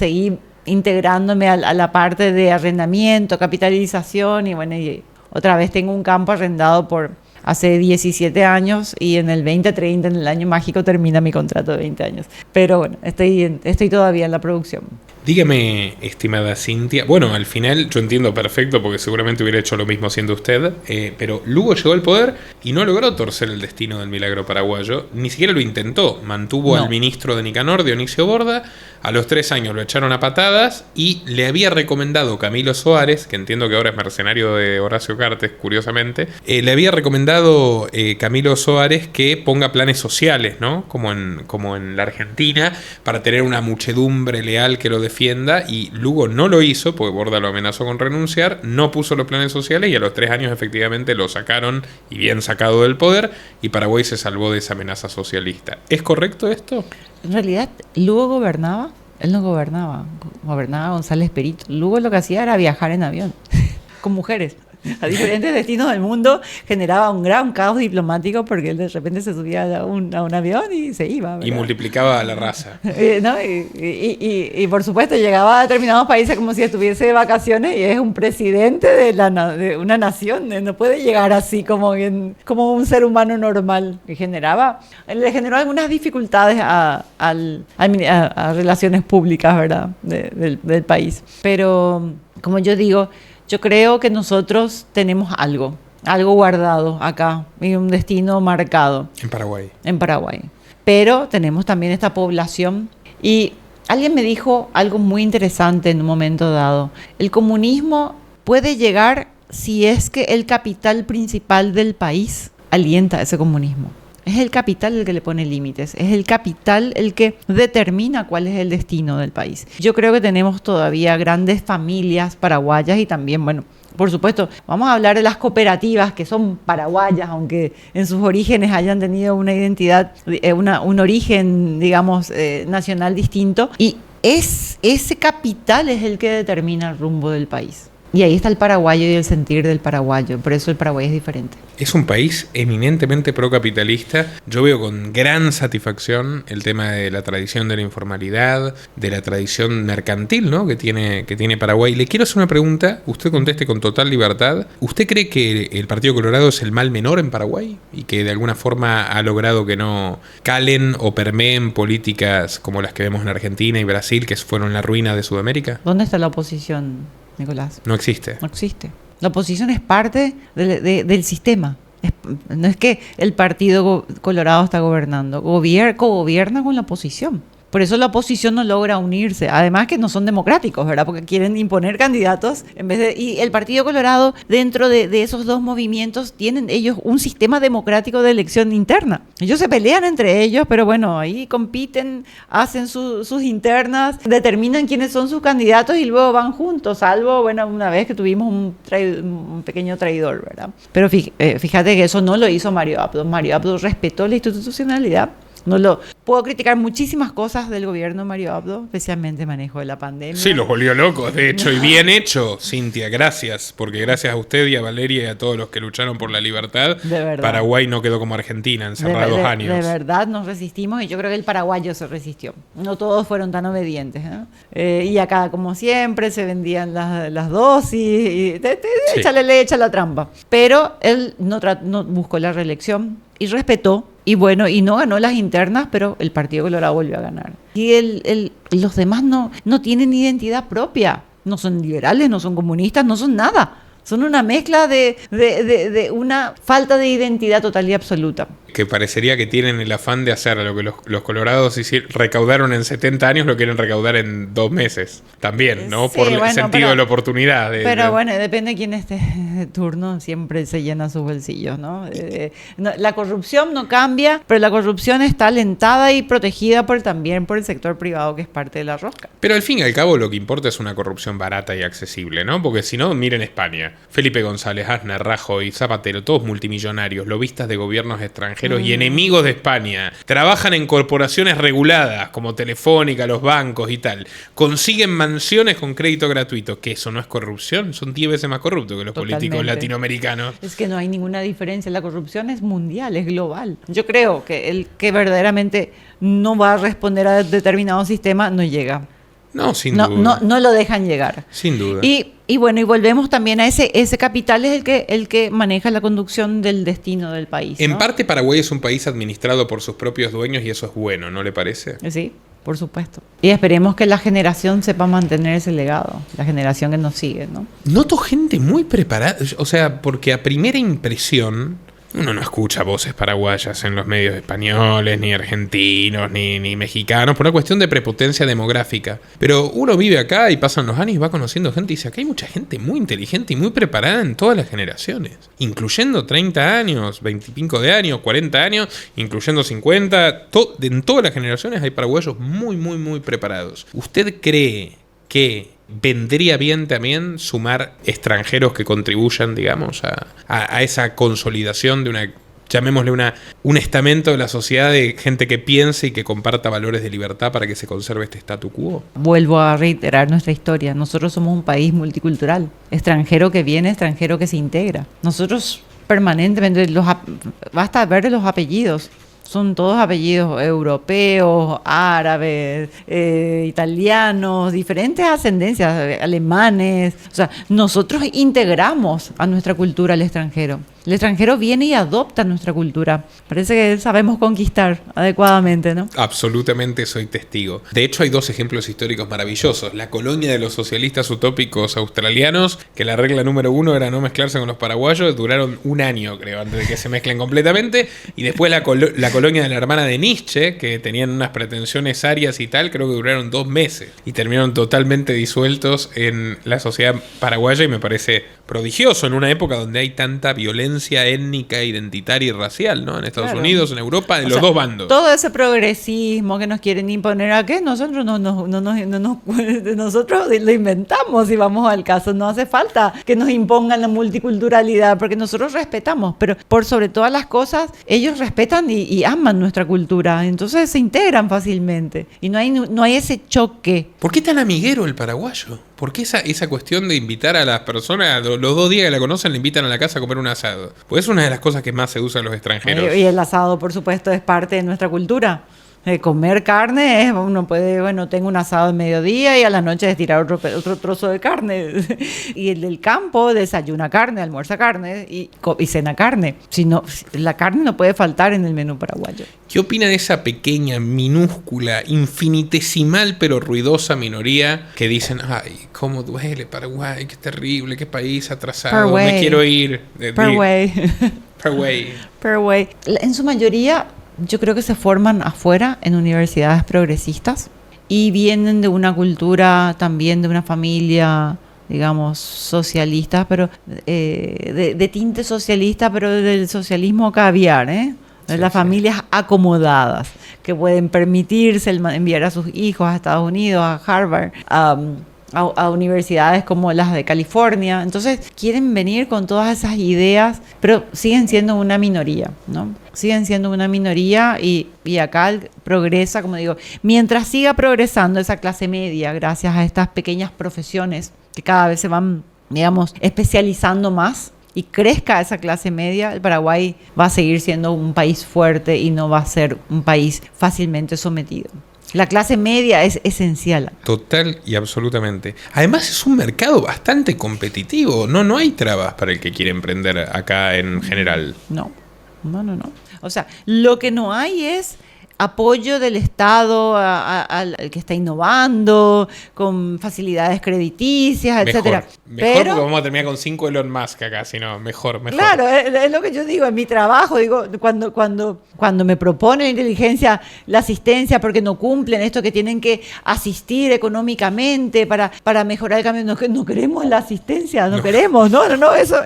integrándome a la parte de arrendamiento, capitalización y bueno, y otra vez tengo un campo arrendado por hace 17 años y en el 2030, en el año mágico, termina mi contrato de 20 años. Pero bueno, estoy todavía en la producción. Dígame, estimada Cintia, bueno, al final yo entiendo perfecto porque seguramente hubiera hecho lo mismo siendo usted, pero Lugo llegó al poder y no logró torcer el destino del milagro paraguayo, ni siquiera lo intentó, mantuvo al ministro de Nicanor, Dionisio Borda, a los 3 años lo echaron a patadas y le había recomendado Camilo Soares, que entiendo que ahora es mercenario de Horacio Cartes, curiosamente, le había recomendado Camilo Soares que ponga planes sociales, ¿no? Como en la Argentina, para tener una muchedumbre leal que lo defienda, y Lugo no lo hizo porque Borda lo amenazó con renunciar, no puso los planes sociales y a los 3 años efectivamente lo sacaron, y bien sacado del poder, y Paraguay se salvó de esa amenaza socialista. ¿Es correcto esto? En realidad, Lugo gobernaba, él no gobernaba, gobernaba González Perito. Lugo lo que hacía era viajar en avión, con mujeres. A diferentes destinos del mundo, generaba un gran caos diplomático porque él de repente se subía a un avión y se iba, ¿verdad? Y multiplicaba la raza. ¿No? Y por supuesto llegaba a determinados países como si estuviese de vacaciones y es un presidente de una nación, no puede llegar así como un ser humano normal. Le generó algunas dificultades a relaciones públicas, ¿verdad? Del país. Pero como yo digo, yo creo que nosotros tenemos algo guardado acá y un destino marcado. En Paraguay. Pero tenemos también esta población. Y alguien me dijo algo muy interesante en un momento dado. El comunismo puede llegar si es que el capital principal del país alienta ese comunismo. Es el capital el que le pone límites, es el capital el que determina cuál es el destino del país. Yo creo que tenemos todavía grandes familias paraguayas y también, bueno, por supuesto, vamos a hablar de las cooperativas que son paraguayas, aunque en sus orígenes hayan tenido una identidad, un origen, digamos, nacional distinto. Y ese capital es el que determina el rumbo del país. Y ahí está el paraguayo y el sentir del paraguayo. Por eso el Paraguay es diferente. Es un país eminentemente procapitalista. Yo veo con gran satisfacción el tema de la tradición de la informalidad, de la tradición mercantil, ¿no? que tiene Paraguay. Le quiero hacer una pregunta, usted conteste con total libertad. ¿Usted cree que el Partido Colorado es el mal menor en Paraguay? Y que de alguna forma ha logrado que no calen o permeen políticas como las que vemos en Argentina y Brasil, que fueron la ruina de Sudamérica. ¿Dónde está la oposición, Nicolás? No existe. No existe. La oposición es parte del sistema. No es que el Partido Colorado está gobernando. Cogobierna con la oposición. Por eso la oposición no logra unirse. Además que no son democráticos, ¿verdad? Porque quieren imponer candidatos y el Partido Colorado, dentro de esos dos movimientos, tienen ellos un sistema democrático de elección interna. Ellos se pelean entre ellos, pero bueno, ahí compiten, hacen sus internas, determinan quiénes son sus candidatos y luego van juntos, salvo, bueno, una vez que tuvimos un pequeño traidor, ¿verdad? Pero fíjate que eso no lo hizo Mario Abdo. Mario Abdo respetó la institucionalidad Puedo criticar muchísimas cosas del gobierno de Mario Abdo, especialmente el manejo de la pandemia. Sí, los volvió locos, de hecho, y bien hecho, Cintia, gracias, porque gracias a usted y a Valeria y a todos los que lucharon por la libertad, Paraguay no quedó como Argentina, encerrado 2 años. De verdad nos resistimos, y yo creo que el paraguayo se resistió. No todos fueron tan obedientes, ¿eh? Y acá, como siempre, se vendían las dosis, y echa la trampa. Pero él no buscó la reelección y respetó. Y bueno, y no ganó las internas, pero el Partido Colorado volvió a ganar. Y los demás no tienen identidad propia. No son liberales, no son comunistas, no son nada. Son una mezcla de una falta de identidad total y absoluta. Que parecería que tienen el afán de hacer lo que los colorados recaudaron en 70 años, lo quieren recaudar en 2 meses. También, ¿no? Sí, por el sentido de la oportunidad. Bueno, depende de quién esté de turno, siempre se llena sus bolsillos, ¿no? La corrupción no cambia, pero la corrupción está alentada y protegida también por el sector privado, que es parte de la rosca. Pero al fin y al cabo lo que importa es una corrupción barata y accesible, ¿no? Porque si no, miren España. Felipe González, Aznar, Rajoy y Zapatero, todos multimillonarios, lobistas de gobiernos extranjeros y enemigos de España, trabajan en corporaciones reguladas como Telefónica, los bancos y tal, consiguen mansiones con crédito gratuito. ¿Que eso no es corrupción? Son 10 veces más corruptos que los políticos latinoamericanos. Es que no hay ninguna diferencia, la corrupción es mundial, es global. Yo creo que el que verdaderamente no va a responder a determinado sistema no llega. No, sin duda. No lo dejan llegar. Sin duda. Y bueno, y volvemos también a ese capital es el que maneja la conducción del destino del país, ¿no? En parte Paraguay es un país administrado por sus propios dueños y eso es bueno, ¿no le parece? Sí, por supuesto. Y esperemos que la generación sepa mantener ese legado, la generación que nos sigue, ¿no? Noto gente muy preparada, o sea, porque a primera impresión uno no escucha voces paraguayas en los medios españoles, ni argentinos, ni mexicanos, por una cuestión de prepotencia demográfica. Pero uno vive acá y pasan los años y va conociendo gente y dice, acá hay mucha gente muy inteligente y muy preparada en todas las generaciones, incluyendo 30 años, 25 de años, 40 años, incluyendo 50. En todas las generaciones hay paraguayos muy, muy, muy preparados. ¿Usted cree que vendría bien también sumar extranjeros que contribuyan, digamos, a esa consolidación de llamémosle un estamento de la sociedad de gente que piense y que comparta valores de libertad para que se conserve este statu quo? Vuelvo a reiterar nuestra historia. Nosotros somos un país multicultural. Extranjero que viene, extranjero que se integra. Nosotros permanentemente, basta ver los apellidos. Son todos apellidos europeos, árabes, italianos, diferentes ascendencias, alemanes. O sea, nosotros integramos a nuestra cultura al extranjero. El extranjero viene y adopta nuestra cultura. Parece que sabemos conquistar adecuadamente, ¿no? Absolutamente soy testigo. De hecho, hay 2 ejemplos históricos maravillosos. La colonia de los socialistas utópicos australianos, que la regla número 1 era no mezclarse con los paraguayos, duraron 1 año, creo, antes de que se mezclen completamente. Y después la colonia de la hermana de Nietzsche, que tenían unas pretensiones arias y tal, creo que duraron 2 meses. Y terminaron totalmente disueltos en la sociedad paraguaya y me parece prodigioso en una época donde hay tanta violencia étnica, identitaria y racial, ¿no? En Estados Unidos, en Europa, de los 2 bandos. Todo ese progresismo que nos quieren imponer aquí, nosotros nosotros lo inventamos y vamos al caso. No hace falta que nos impongan la multiculturalidad, porque nosotros respetamos, pero por sobre todas las cosas, ellos respetan y aman nuestra cultura, entonces se integran fácilmente y no hay ese choque. ¿Por qué tan amiguero el paraguayo? ¿Por qué esa cuestión de invitar a las personas, los 2 días que la conocen, le invitan a la casa a comer un asado? Pues es una de las cosas que más se usan los extranjeros. Y el asado, por supuesto, es parte de nuestra cultura. Comer carne es, uno puede, tengo un asado al mediodía y a la noche estirar otro trozo de carne. Y el del campo desayuna carne, almuerza carne y cena carne. La carne no puede faltar en el menú paraguayo. ¿Qué opina de esa pequeña, minúscula, infinitesimal pero ruidosa minoría que dicen, ay, cómo duele Paraguay, qué terrible, qué país atrasado, me quiero ir? Paraguay. En su mayoría, yo creo que se forman afuera en universidades progresistas y vienen de una cultura también, de una familia, digamos, socialista, pero de tinte socialista, pero del socialismo caviar, de las familias acomodadas que pueden permitirse enviar a sus hijos a Estados Unidos, a Harvard, a universidades como las de California. Entonces quieren venir con todas esas ideas, pero siguen siendo una minoría, ¿no? Siguen siendo una minoría y acá progresa, como digo, mientras siga progresando esa clase media, gracias a estas pequeñas profesiones que cada vez se van, digamos, especializando más, y crezca esa clase media, el Paraguay va a seguir siendo un país fuerte y no va a ser un país fácilmente sometido. La clase media es esencial. Total y absolutamente. Además es un mercado bastante competitivo. No hay trabas para el que quiere emprender acá en general. No. O sea, lo que no hay es apoyo del Estado al que está innovando, con facilidades crediticias, etcétera. Mejor Pero porque vamos a terminar con 5 Elon Musk acá, si no, mejor. Claro, es lo que yo digo en mi trabajo, digo, cuando me propone la inteligencia la asistencia porque no cumplen esto que tienen que asistir económicamente para mejorar el cambio, no queremos la asistencia, no queremos, eso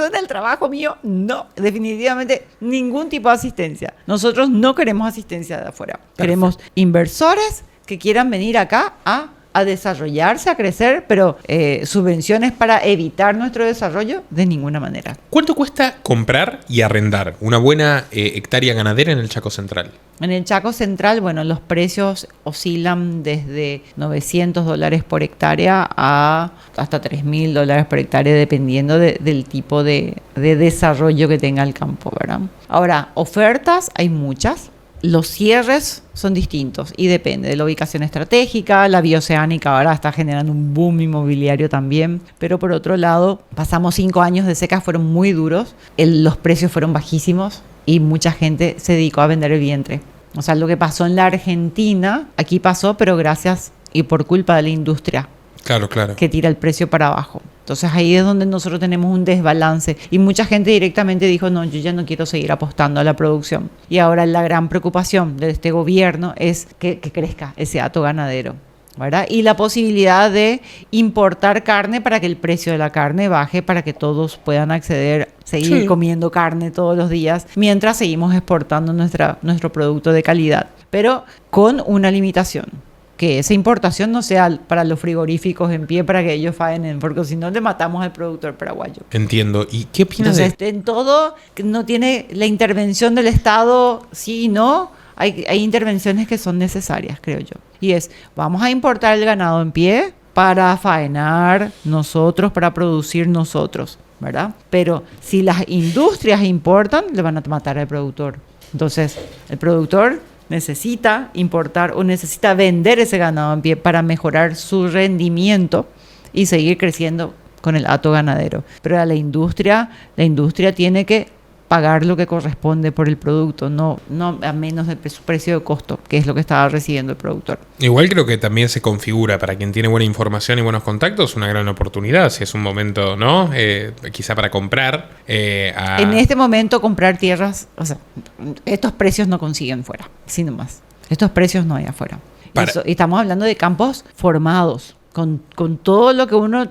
en el trabajo mío, no, definitivamente ningún tipo de asistencia. Nosotros no queremos asistencia de afuera. Perfecto. Queremos inversores que quieran venir acá a desarrollarse, a crecer, pero subvenciones para evitar nuestro desarrollo, de ninguna manera. ¿Cuánto cuesta comprar y arrendar una buena hectárea ganadera en el Chaco Central? En el Chaco Central, bueno, los precios oscilan desde $900 por hectárea a hasta $3.000 por hectárea, dependiendo del tipo de desarrollo que tenga el campo, ¿verdad? Ahora, ofertas hay muchas. Los cierres son distintos y depende de la ubicación estratégica. La bioceánica ahora está generando un boom inmobiliario también, pero por otro lado, pasamos 5 años de secas, fueron muy duros, los precios fueron bajísimos y mucha gente se dedicó a vender el vientre. O sea, lo que pasó en la Argentina, aquí pasó, pero gracias y por culpa de la industria. Claro. Que tira el precio para abajo. Entonces ahí es donde nosotros tenemos un desbalance y mucha gente directamente dijo, no, yo ya no quiero seguir apostando a la producción. Y ahora la gran preocupación de este gobierno es que crezca ese hato ganadero, ¿verdad? Y la posibilidad de importar carne para que el precio de la carne baje, para que todos puedan acceder, seguir comiendo carne todos los días, mientras seguimos exportando nuestro producto de calidad, pero con una limitación. Que esa importación no sea para los frigoríficos en pie para que ellos faenen, porque si no le matamos al productor paraguayo. Entiendo. ¿Y qué opinas Entonces, en todo, no tiene la intervención del Estado, sí y no, hay intervenciones que son necesarias, creo yo. Y vamos a importar el ganado en pie para faenar nosotros, para producir nosotros, ¿verdad? Pero si las industrias importan, le van a matar al productor. Entonces, el productor necesita importar o necesita vender ese ganado en pie para mejorar su rendimiento y seguir creciendo con el hato ganadero. Pero a la industria tiene que pagar lo que corresponde por el producto, no a menos del precio de costo, que es lo que estaba recibiendo el productor. Igual creo que también se configura para quien tiene buena información y buenos contactos una gran oportunidad, si es un momento, ¿no? Quizá para comprar. En este momento comprar tierras, o sea, estos precios no consiguen fuera, sino más. Estos precios no hay afuera. Y estamos hablando de campos formados. Con todo lo que uno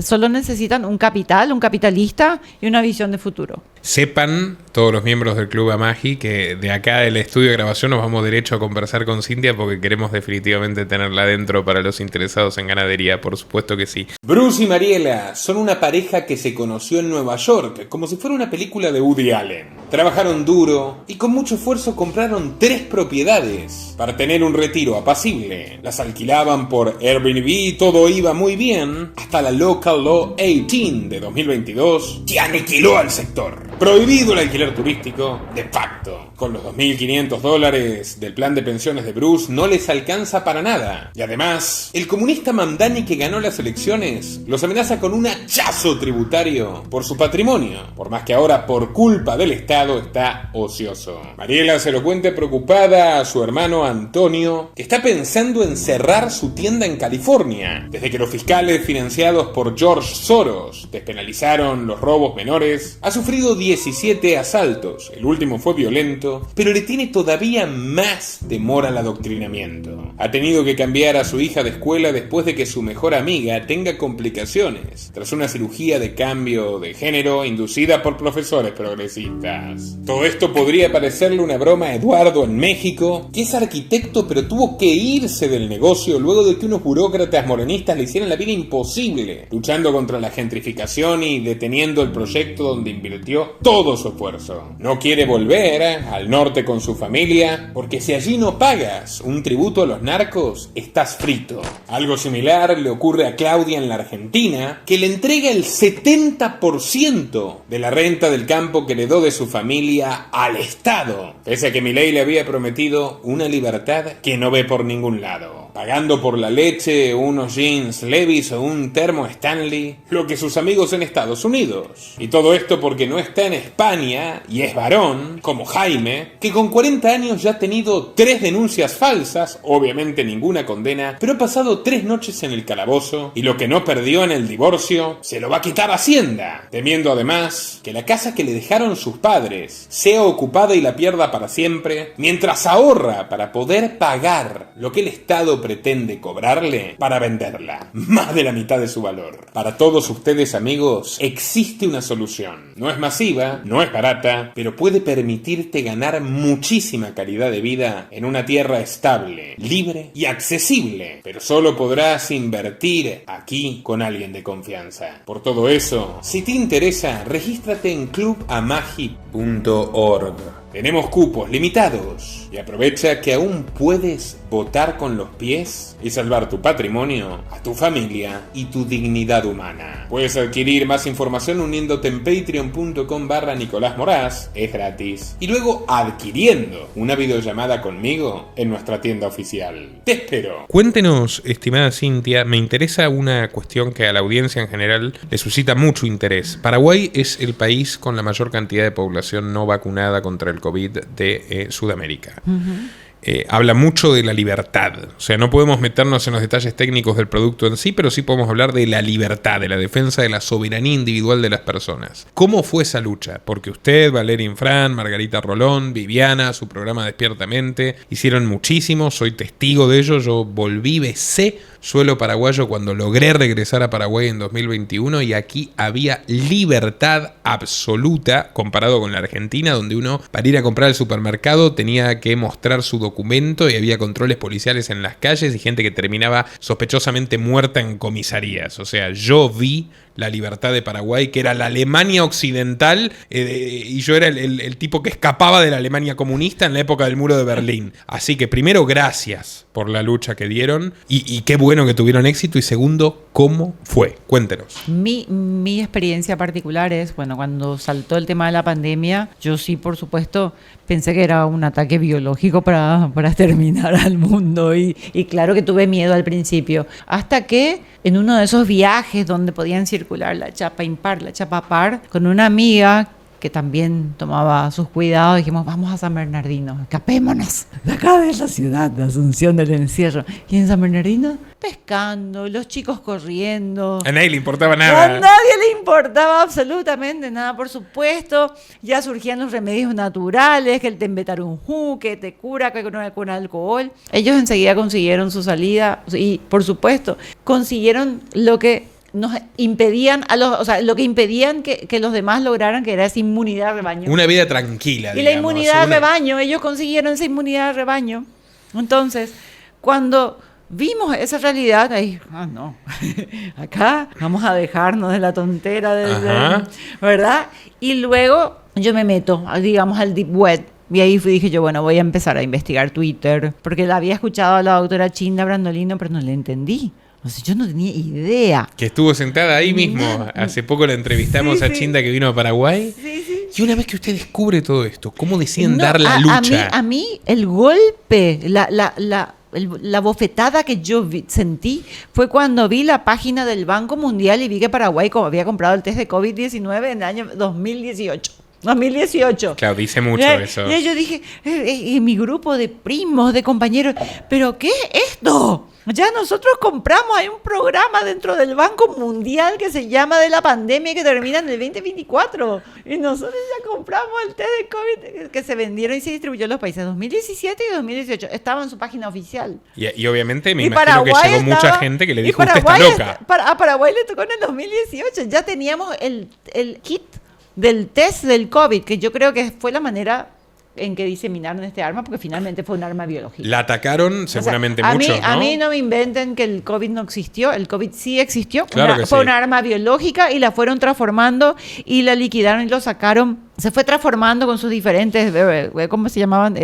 solo necesitan un capitalista y una visión de futuro. Sepan todos los miembros del Club Amagi que de acá del estudio de grabación nos vamos derecho a conversar con Cintia porque queremos definitivamente tenerla dentro para los interesados en ganadería, por supuesto que sí. Bruce y Mariela son una pareja que se conoció en Nueva York, como si fuera una película de Woody Allen. Trabajaron duro y con mucho esfuerzo compraron 3 propiedades para tener un retiro apacible. Las alquilaban por Airbnb, todo iba muy bien, hasta la Local Law 18 de 2022 que aniquiló al sector. Prohibido el alquiler turístico, de facto. Con los $2.500 del plan de pensiones de Bruce no les alcanza para nada. Y además, el comunista Mamdani que ganó las elecciones los amenaza con un hachazo tributario por su patrimonio, por más que ahora por culpa del Estado está ocioso. Mariela se lo cuenta preocupada a su hermano Antonio, que está pensando en cerrar su tienda en California. Desde que los fiscales financiados por George Soros despenalizaron los robos menores, ha sufrido 10 17 asaltos. El último fue violento, pero le tiene todavía más temor al adoctrinamiento. Ha tenido que cambiar a su hija de escuela después de que su mejor amiga tenga complicaciones, tras una cirugía de cambio de género inducida por profesores progresistas. Todo esto podría parecerle una broma a Eduardo en México, que es arquitecto pero tuvo que irse del negocio luego de que unos burócratas morenistas le hicieran la vida imposible, luchando contra la gentrificación y deteniendo el proyecto donde invirtió todo su esfuerzo. No quiere volver al norte con su familia, porque si allí no pagas un tributo a los narcos, estás frito. Algo similar le ocurre a Claudia en la Argentina, que le entrega el 70% de la renta del campo que heredó de su familia al Estado, pese a que Milei le había prometido una libertad que no ve por ningún lado, pagando por la leche, unos jeans Levi's o un termo Stanley, lo que sus amigos en Estados Unidos. Y todo esto porque no está en España y es varón, como Jaime, que con 40 años ya ha tenido 3 denuncias falsas, obviamente ninguna condena, pero ha pasado 3 noches en el calabozo y lo que no perdió en el divorcio se lo va a quitar Hacienda, temiendo además que la casa que le dejaron sus padres sea ocupada y la pierda para siempre, mientras ahorra para poder pagar lo que el Estado pretende cobrarle para venderla, más de la mitad de su valor. Para todos ustedes, amigos, existe una solución. No es masiva, no es barata, pero puede permitirte ganar muchísima calidad de vida en una tierra estable, libre y accesible, pero solo podrás invertir aquí con alguien de confianza. Por todo eso, si te interesa, regístrate en clubamagi.org. Tenemos cupos limitados y aprovecha que aún puedes votar con los pies y salvar tu patrimonio, a tu familia y tu dignidad humana. Puedes adquirir más información uniéndote en patreon.com/Nicolás Moraz, es gratis, y luego adquiriendo una videollamada conmigo en nuestra tienda oficial. ¡Te espero! Cuéntenos, estimada Cintia, me interesa una cuestión que a la audiencia en general le suscita mucho interés. Paraguay es el país con la mayor cantidad de población no vacunada contra el COVID de Sudamérica. Habla mucho de la libertad. O sea, no podemos meternos en los detalles técnicos del producto en sí, pero sí podemos hablar de la libertad, de la defensa de la soberanía individual de las personas. ¿Cómo fue esa lucha? Porque usted, Valeria Infran, Margarita Rolón, Viviana, su programa Despiertamente, hicieron muchísimo, soy testigo de ello. Yo besé suelo paraguayo cuando logré regresar a Paraguay en 2021 y aquí había libertad absoluta comparado con la Argentina, donde uno para ir a comprar al supermercado tenía que mostrar su documento y había controles policiales en las calles y gente que terminaba sospechosamente muerta en comisarías. O sea, yo vi la libertad de Paraguay, que era la Alemania occidental, y yo era el tipo que escapaba de la Alemania comunista en la época del muro de Berlín. Así que primero, gracias por la lucha que dieron y qué bueno que tuvieron éxito, y segundo, ¿cómo fue? Cuéntenos. Mi experiencia particular es, bueno, cuando saltó el tema de la pandemia, yo sí, por supuesto, pensé que era un ataque biológico para terminar al mundo y claro que tuve miedo al principio, hasta que en uno de esos viajes donde podían circular la chapa impar, la chapa par, con una amiga que también tomaba sus cuidados, dijimos, vamos a San Bernardino, escapémonos de acá de la ciudad de Asunción del encierro. Y en San Bernardino, pescando, los chicos corriendo. A nadie le importaba nada. A nadie le importaba absolutamente nada, por supuesto. Ya surgían los remedios naturales, que el tembetarunjú, que te cura con alcohol. Ellos enseguida consiguieron su salida y, por supuesto, consiguieron lo que nos impedían lo que impedían que los demás lograran, que era esa inmunidad de rebaño. Una vida tranquila, y digamos, la inmunidad de rebaño, ellos consiguieron esa inmunidad de rebaño. Entonces, cuando vimos esa realidad, ahí, no, acá vamos a dejarnos de la tontera, ¿verdad? Y luego yo me meto, digamos, al deep web. Y ahí dije yo, bueno, voy a empezar a investigar Twitter, porque la había escuchado a la doctora Chinda Brandolino, pero no le entendí. O sea, yo no tenía idea. Que estuvo sentada ahí mismo. Hace poco la entrevistamos a Chinda, que vino a Paraguay. Sí. Y una vez que usted descubre todo esto, ¿cómo deciden dar la lucha? A mí el golpe, la bofetada que yo sentí fue cuando vi la página del Banco Mundial y vi que Paraguay había comprado el test de COVID-19 en el año 2018. Claro, dice mucho eso. Y yo dije, mi grupo de primos, de compañeros, ¿pero qué es esto? Ya nosotros compramos, hay un programa dentro del Banco Mundial que se llama de la pandemia que termina en el 2024. Y nosotros ya compramos el test de COVID que se vendieron y se distribuyó en los países 2017 y 2018. Estaba en su página oficial. Y obviamente me Y imagino Paraguay que llegó estaba- mucha gente que le y dijo, usted está Paraguay loca. A Paraguay le tocó en el 2018. Ya teníamos el kit del test del COVID, que yo creo que fue la manera en que diseminaron este arma, porque finalmente fue un arma biológica. La atacaron O sea, seguramente a muchos, mí, ¿no? A mí no me inventen que el COVID no existió. El COVID sí existió. Claro que Fue sí. una arma biológica y la fueron transformando y la liquidaron y lo sacaron. Se fue transformando con sus diferentes, ¿cómo se llamaban?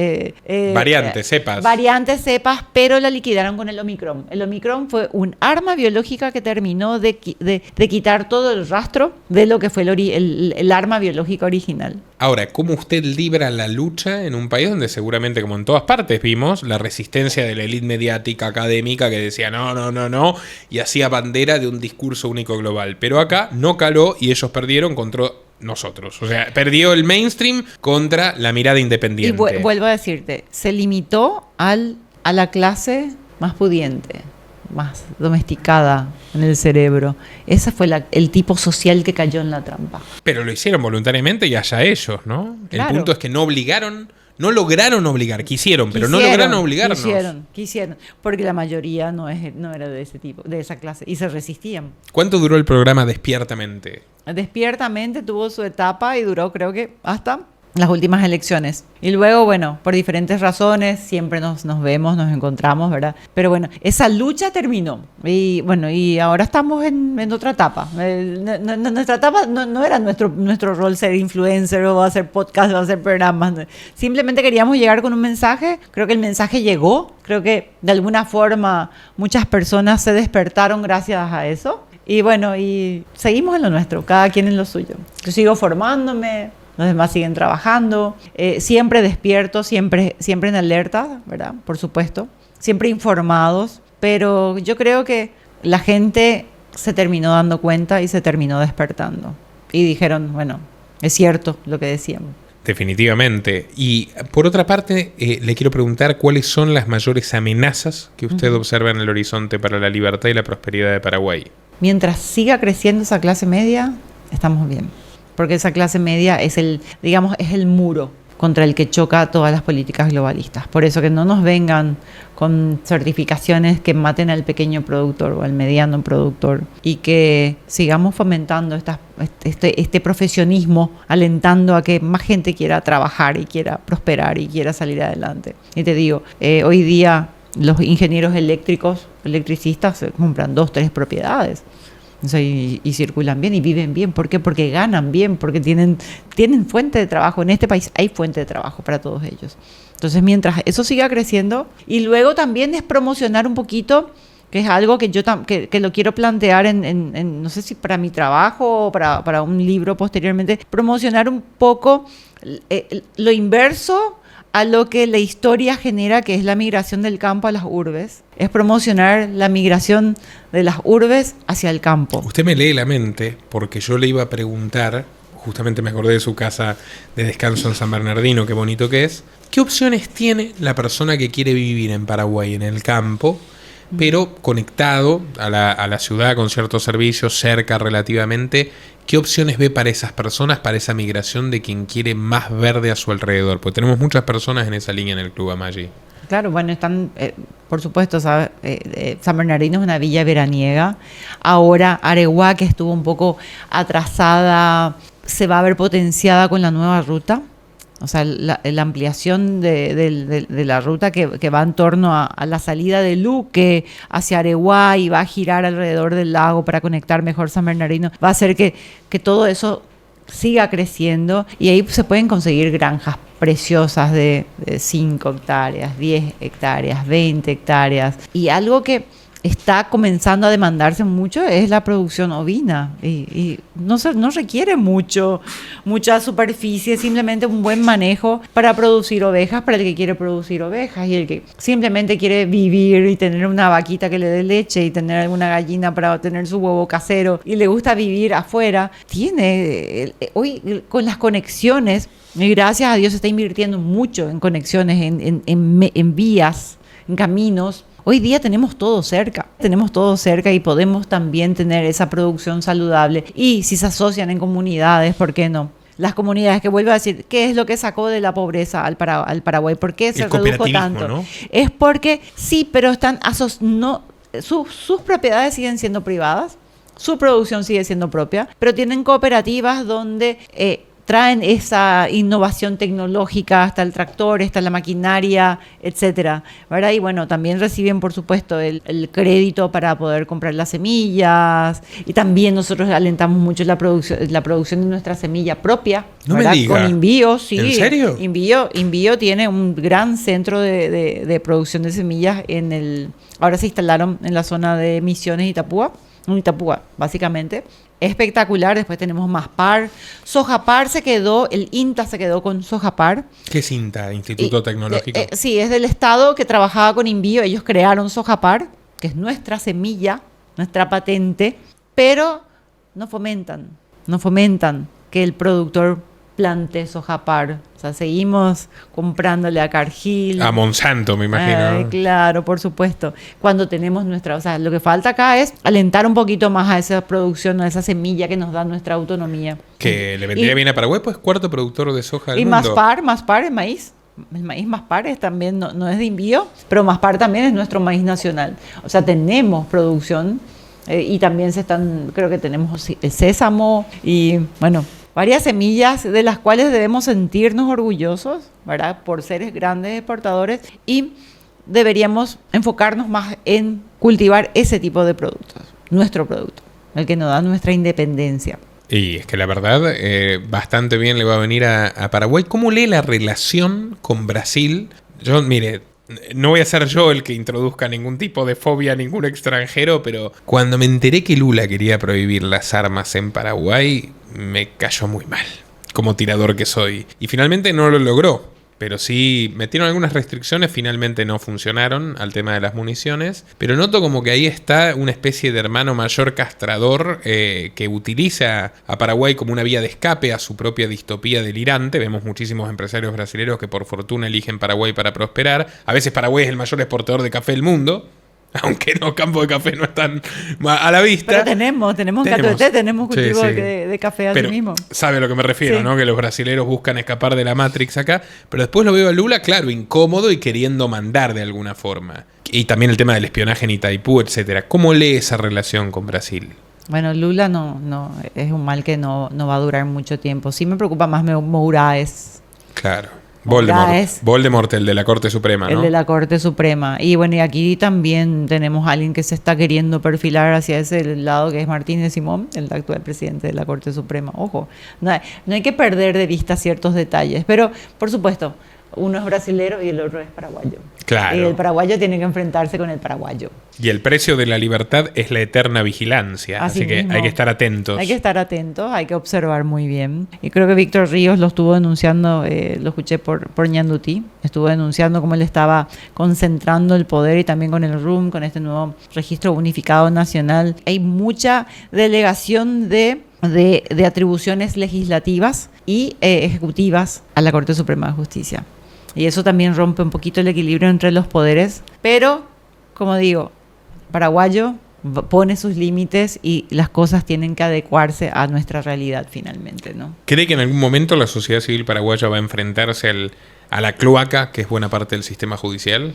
Variantes, cepas. Variantes, cepas, pero la liquidaron con el Omicron. El Omicron fue un arma biológica que terminó de quitar todo el rastro de lo que fue el arma biológica original. Ahora, ¿cómo usted libra la lucha en un país donde seguramente, como en todas partes vimos, la resistencia de la élite mediática académica que decía no, y hacía bandera de un discurso único global? Pero acá no caló y ellos perdieron contra nosotros. O sea, perdió el mainstream contra la mirada independiente. Y vuelvo a decirte, se limitó a la clase más pudiente, más domesticada en el cerebro. Ese fue el tipo social que cayó en la trampa. Pero lo hicieron voluntariamente y allá ellos, ¿no? Claro. El punto es que no lograron obligar, quisieron, pero no lograron obligarnos. Quisieron, porque la mayoría no era de ese tipo, de esa clase, y se resistían. ¿Cuánto duró el programa Despiertamente? Despiertamente tuvo su etapa y duró, creo que, hasta las últimas elecciones. Y luego, bueno, por diferentes razones, siempre nos vemos, nos encontramos, ¿verdad? Pero bueno, esa lucha terminó. Y bueno, y ahora estamos en otra etapa. Nuestra etapa no era nuestro rol ser influencer o hacer podcast o hacer programas. Simplemente queríamos llegar con un mensaje. Creo que el mensaje llegó. Creo que de alguna forma muchas personas se despertaron gracias a eso. Y bueno, y seguimos en lo nuestro, cada quien en lo suyo. Yo sigo formándome, los demás siguen trabajando, siempre despiertos, siempre en alerta, ¿verdad? Por supuesto, siempre informados, pero yo creo que la gente se terminó dando cuenta y se terminó despertando. Y dijeron, bueno, es cierto lo que decíamos. Definitivamente. Y por otra parte, le quiero preguntar cuáles son las mayores amenazas que usted observa en el horizonte para la libertad y la prosperidad de Paraguay. Mientras siga creciendo esa clase media, estamos bien. Porque esa clase media es el muro contra el que choca todas las políticas globalistas. Por eso que no nos vengan con certificaciones que maten al pequeño productor o al mediano productor y que sigamos fomentando este profesionismo, alentando a que más gente quiera trabajar y quiera prosperar y quiera salir adelante. Y te digo, hoy día los ingenieros electricistas compran 2, 3 propiedades. O sea, y circulan bien y viven bien. ¿Por qué? Porque ganan bien, porque tienen fuente de trabajo. En este país hay fuente de trabajo para todos ellos. Entonces, mientras eso siga creciendo, y luego también es promocionar un poquito, que es algo que yo que lo quiero plantear en no sé si para mi trabajo o para un libro posteriormente, promocionar un poco lo inverso a lo que la historia genera, que es la migración del campo a las urbes. Es promocionar la migración de las urbes hacia el campo. Usted me lee la mente porque yo le iba a preguntar, justamente me acordé de su casa de descanso en San Bernardino, qué bonito que es. ¿Qué opciones tiene la persona que quiere vivir en Paraguay, en el campo, pero conectado a la ciudad con ciertos servicios, cerca relativamente? ¿Qué opciones ve para esas personas, para esa migración de quien quiere más verde a su alrededor? Porque tenemos muchas personas en esa línea en el Club Amaggi. Claro, bueno, están, por supuesto, San Bernardino es una villa veraniega. Ahora Areguá, que estuvo un poco atrasada, se va a ver potenciada con la nueva ruta. O sea, la ampliación de la ruta que va en torno a la salida de Luque hacia Areguá y va a girar alrededor del lago para conectar mejor San Bernardino, va a hacer que todo eso siga creciendo, y ahí se pueden conseguir granjas preciosas de 5 hectáreas, 10 hectáreas, 20 hectáreas. Y algo que está comenzando a demandarse mucho es la producción ovina, y no requiere mucha superficie, simplemente un buen manejo para producir ovejas, para el que quiere producir ovejas, y el que simplemente quiere vivir y tener una vaquita que le dé leche y tener alguna gallina para tener su huevo casero y le gusta vivir afuera, tiene hoy con las conexiones, y gracias a Dios se está invirtiendo mucho en conexiones, en vías, en caminos. Hoy día tenemos todo cerca y podemos también tener esa producción saludable. Y si se asocian en comunidades, ¿por qué no? Las comunidades, que vuelvo a decir, ¿qué es lo que sacó de la pobreza al Paraguay? ¿Por qué se redujo tanto? ¿No? Es porque sí, pero están sus propiedades siguen siendo privadas, su producción sigue siendo propia, pero tienen cooperativas donde traen esa innovación tecnológica, hasta el tractor, está la maquinaria, etcétera, ¿verdad? Y bueno, también reciben, por supuesto, el crédito para poder comprar las semillas, y también nosotros alentamos mucho la producción de nuestra semilla propia, no ¿verdad? Me diga. Con Invío, sí. ¿En serio? Invío tiene un gran centro de producción de semillas ahora se instalaron en la zona de Misiones y Itapúa, básicamente. Espectacular. Después tenemos Maspar. Sojapar el INTA se quedó con Sojapar. ¿Qué es INTA? Instituto Tecnológico. Sí, es del Estado que trabajaba con Invío. Ellos crearon Sojapar, que es nuestra semilla, nuestra patente, pero no fomentan que el productor plante Sojapar. O sea, seguimos comprándole a Cargill. A Monsanto, me imagino. Claro, por supuesto. Cuando tenemos o sea, lo que falta acá es alentar un poquito más a esa producción, a esa semilla que nos da nuestra autonomía. Que le vendría bien a Paraguay, pues cuarto productor de soja del mundo. Y Maspar es maíz. El maíz Maspar también no es de Invío, pero Maspar también es nuestro maíz nacional. O sea, tenemos producción y también creo que tenemos el sésamo y, bueno, varias semillas de las cuales debemos sentirnos orgullosos, ¿verdad? Por ser grandes exportadores, y deberíamos enfocarnos más en cultivar ese tipo de productos, nuestro producto, el que nos da nuestra independencia. Y es que la verdad, bastante bien le va a venir a Paraguay. ¿Cómo lee la relación con Brasil? Yo, mire, no voy a ser yo el que introduzca ningún tipo de fobia a ningún extranjero, pero cuando me enteré que Lula quería prohibir las armas en Paraguay, me cayó muy mal, como tirador que soy. Y finalmente no lo logró, pero sí metieron algunas restricciones, finalmente no funcionaron al tema de las municiones. Pero noto como que ahí está una especie de hermano mayor castrador que utiliza a Paraguay como una vía de escape a su propia distopía delirante. Vemos muchísimos empresarios brasileños que por fortuna eligen Paraguay para prosperar. A veces Paraguay es el mayor exportador de café del mundo, aunque los campos de café no están a la vista. Pero tenemos Catuete, tenemos cultivo de café así mismo. Sabe a lo que me refiero, sí, ¿no? Que los brasileros buscan escapar de la Matrix acá. Pero después lo veo a Lula, claro, incómodo y queriendo mandar de alguna forma. Y también el tema del espionaje en Itaipú, etcétera. ¿Cómo lee esa relación con Brasil? Bueno, Lula no es un mal que no va a durar mucho tiempo. Sí me preocupa más Mouraes. Claro. Voldemort, el de la Corte Suprema, ¿no? El de la Corte Suprema. Y bueno, y aquí también tenemos a alguien que se está queriendo perfilar hacia ese lado, que es Martínez Simón, el actual presidente de la Corte Suprema. Ojo, no hay que perder de vista ciertos detalles. Pero, por supuesto, uno es brasilero y el otro es paraguayo. Claro. Y el paraguayo tiene que enfrentarse con el paraguayo. Y el precio de la libertad es la eterna vigilancia. Así que hay que estar atentos. Hay que estar atentos, hay que observar muy bien. Y creo que Víctor Ríos lo estuvo denunciando, lo escuché por Ñandutí, estuvo denunciando cómo él estaba concentrando el poder, y también con el RUM, con este nuevo registro unificado nacional. Hay mucha delegación de atribuciones legislativas y ejecutivas a la Corte Suprema de Justicia. Y eso también rompe un poquito el equilibrio entre los poderes. Pero, como digo, paraguayo pone sus límites y las cosas tienen que adecuarse a nuestra realidad finalmente, ¿no? ¿Cree que en algún momento la sociedad civil paraguaya va a enfrentarse a la cloaca, que es buena parte del sistema judicial?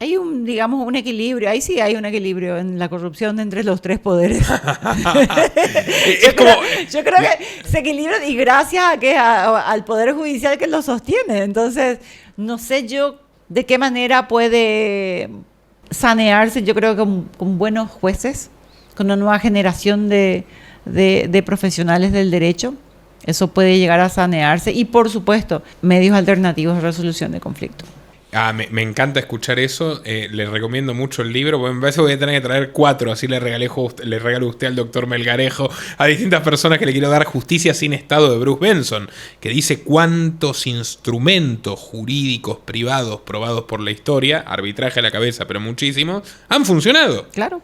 Hay un equilibrio, ahí sí hay un equilibrio en la corrupción entre los tres poderes. Yo creo que se equilibra, y gracias al Poder Judicial que lo sostiene. Entonces, no sé yo de qué manera puede sanearse. Yo creo que con buenos jueces, con una nueva generación de profesionales del derecho, eso puede llegar a sanearse. Y, por supuesto, medios alternativos de resolución de conflictos. Me encanta escuchar eso. Le recomiendo mucho el libro. Bueno, para eso voy a tener que traer 4. Así le regalo usted al doctor Melgarejo, a distintas personas, que le quiero dar Justicia sin Estado, de Bruce Benson, que dice cuántos instrumentos jurídicos privados probados por la historia, arbitraje a la cabeza, pero muchísimos, han funcionado. Claro.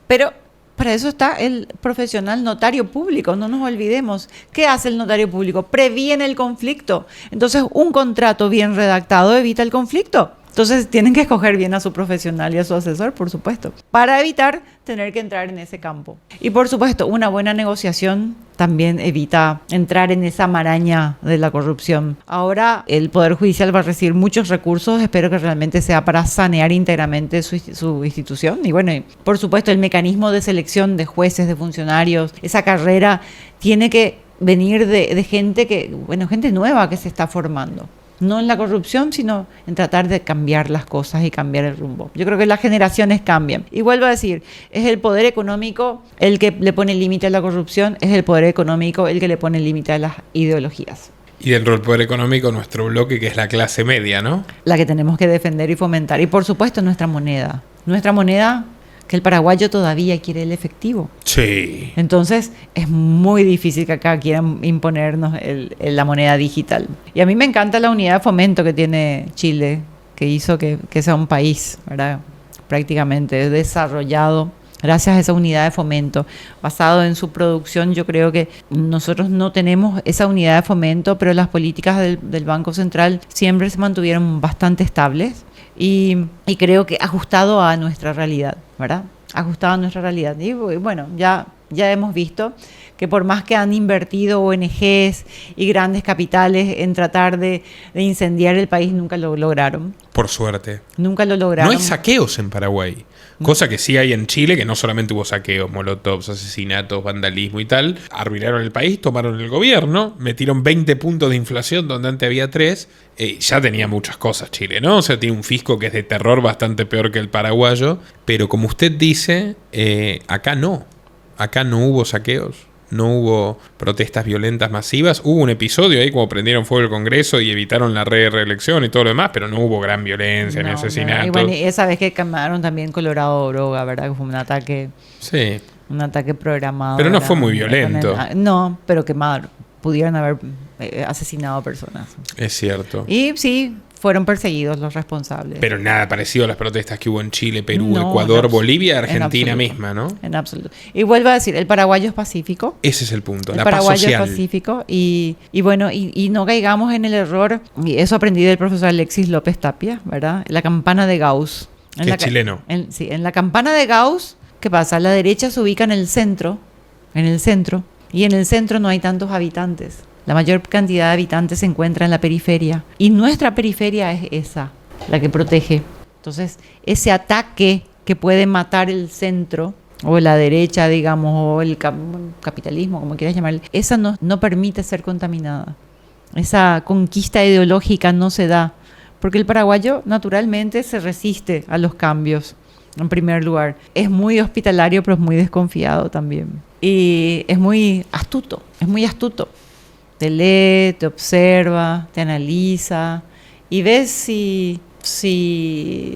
Pero para eso está el profesional notario público, no nos olvidemos. ¿Qué hace el notario público? Previene el conflicto. Entonces, un contrato bien redactado evita el conflicto. Entonces tienen que escoger bien a su profesional y a su asesor, por supuesto, para evitar tener que entrar en ese campo. Y por supuesto, una buena negociación también evita entrar en esa maraña de la corrupción. Ahora el Poder Judicial va a recibir muchos recursos, espero que realmente sea para sanear íntegramente su institución. Y bueno, y por supuesto el mecanismo de selección de jueces, de funcionarios, esa carrera tiene que venir de gente gente nueva que se está formando. No en la corrupción, sino en tratar de cambiar las cosas y cambiar el rumbo. Yo creo que las generaciones cambian. Y vuelvo a decir, es el poder económico el que le pone límite a la corrupción, es el poder económico el que le pone límite a las ideologías. Y dentro del poder económico, nuestro bloque, que es la clase media, ¿no? La que tenemos que defender y fomentar. Y por supuesto nuestra moneda. Nuestra moneda, que el paraguayo todavía quiere el efectivo. Sí. Entonces es muy difícil que acá quieran imponernos la moneda digital. Y a mí me encanta la unidad de fomento que tiene Chile, que hizo que sea un país, ¿verdad? Prácticamente desarrollado gracias a esa unidad de fomento. Basado en su producción, yo creo que nosotros no tenemos esa unidad de fomento, pero las políticas del Banco Central siempre se mantuvieron bastante estables. Y creo que ajustado a nuestra realidad, ¿verdad? Ajustado a nuestra realidad. Y bueno, ya hemos visto que por más que han invertido ONGs y grandes capitales en tratar de incendiar el país, nunca lo lograron. Por suerte. Nunca lo lograron. No hay saqueos en Paraguay. Cosa que sí hay en Chile, que no solamente hubo saqueos, molotovs, asesinatos, vandalismo y tal. Arruinaron el país, tomaron el gobierno, metieron 20 puntos de inflación donde antes había 3. Ya tenía muchas cosas Chile, ¿no? O sea, tiene un fisco que es de terror bastante peor que el paraguayo. Pero como usted dice, acá no. Acá no hubo saqueos. No hubo protestas violentas masivas. Hubo un episodio ahí como prendieron fuego el Congreso y evitaron la reelección y todo lo demás, pero no hubo gran violencia ni asesinatos. Y bueno, esa vez que quemaron también Colorado Droga, ¿verdad? Que fue un ataque. Sí. Un ataque programado. Pero no fue muy violento. No, pero quemaron. Pudieron haber asesinado personas. Es cierto. Y sí, fueron perseguidos los responsables. Pero nada parecido a las protestas que hubo en Chile, Perú, Ecuador, Bolivia, Argentina misma, ¿no? En absoluto. Y vuelvo a decir, el paraguayo es pacífico. Ese es el punto, la paz social. El paraguayo es pacífico y bueno, y no caigamos en el error, y eso aprendí del profesor Alexis López Tapia, ¿verdad? La campana de Gauss. Que es chileno. Sí, en la campana de Gauss, ¿qué pasa? La derecha se ubica en el centro, y en el centro no hay tantos habitantes. La mayor cantidad de habitantes se encuentra en la periferia. Y nuestra periferia es esa, la que protege. Entonces, ese ataque que puede matar el centro, o la derecha, digamos, o el capitalismo, como quieras llamarle, esa no permite ser contaminada. Esa conquista ideológica no se da. Porque el paraguayo, naturalmente, se resiste a los cambios, en primer lugar. Es muy hospitalario, pero es muy desconfiado también. Y es muy astuto. Te lee, te observa, te analiza y ves si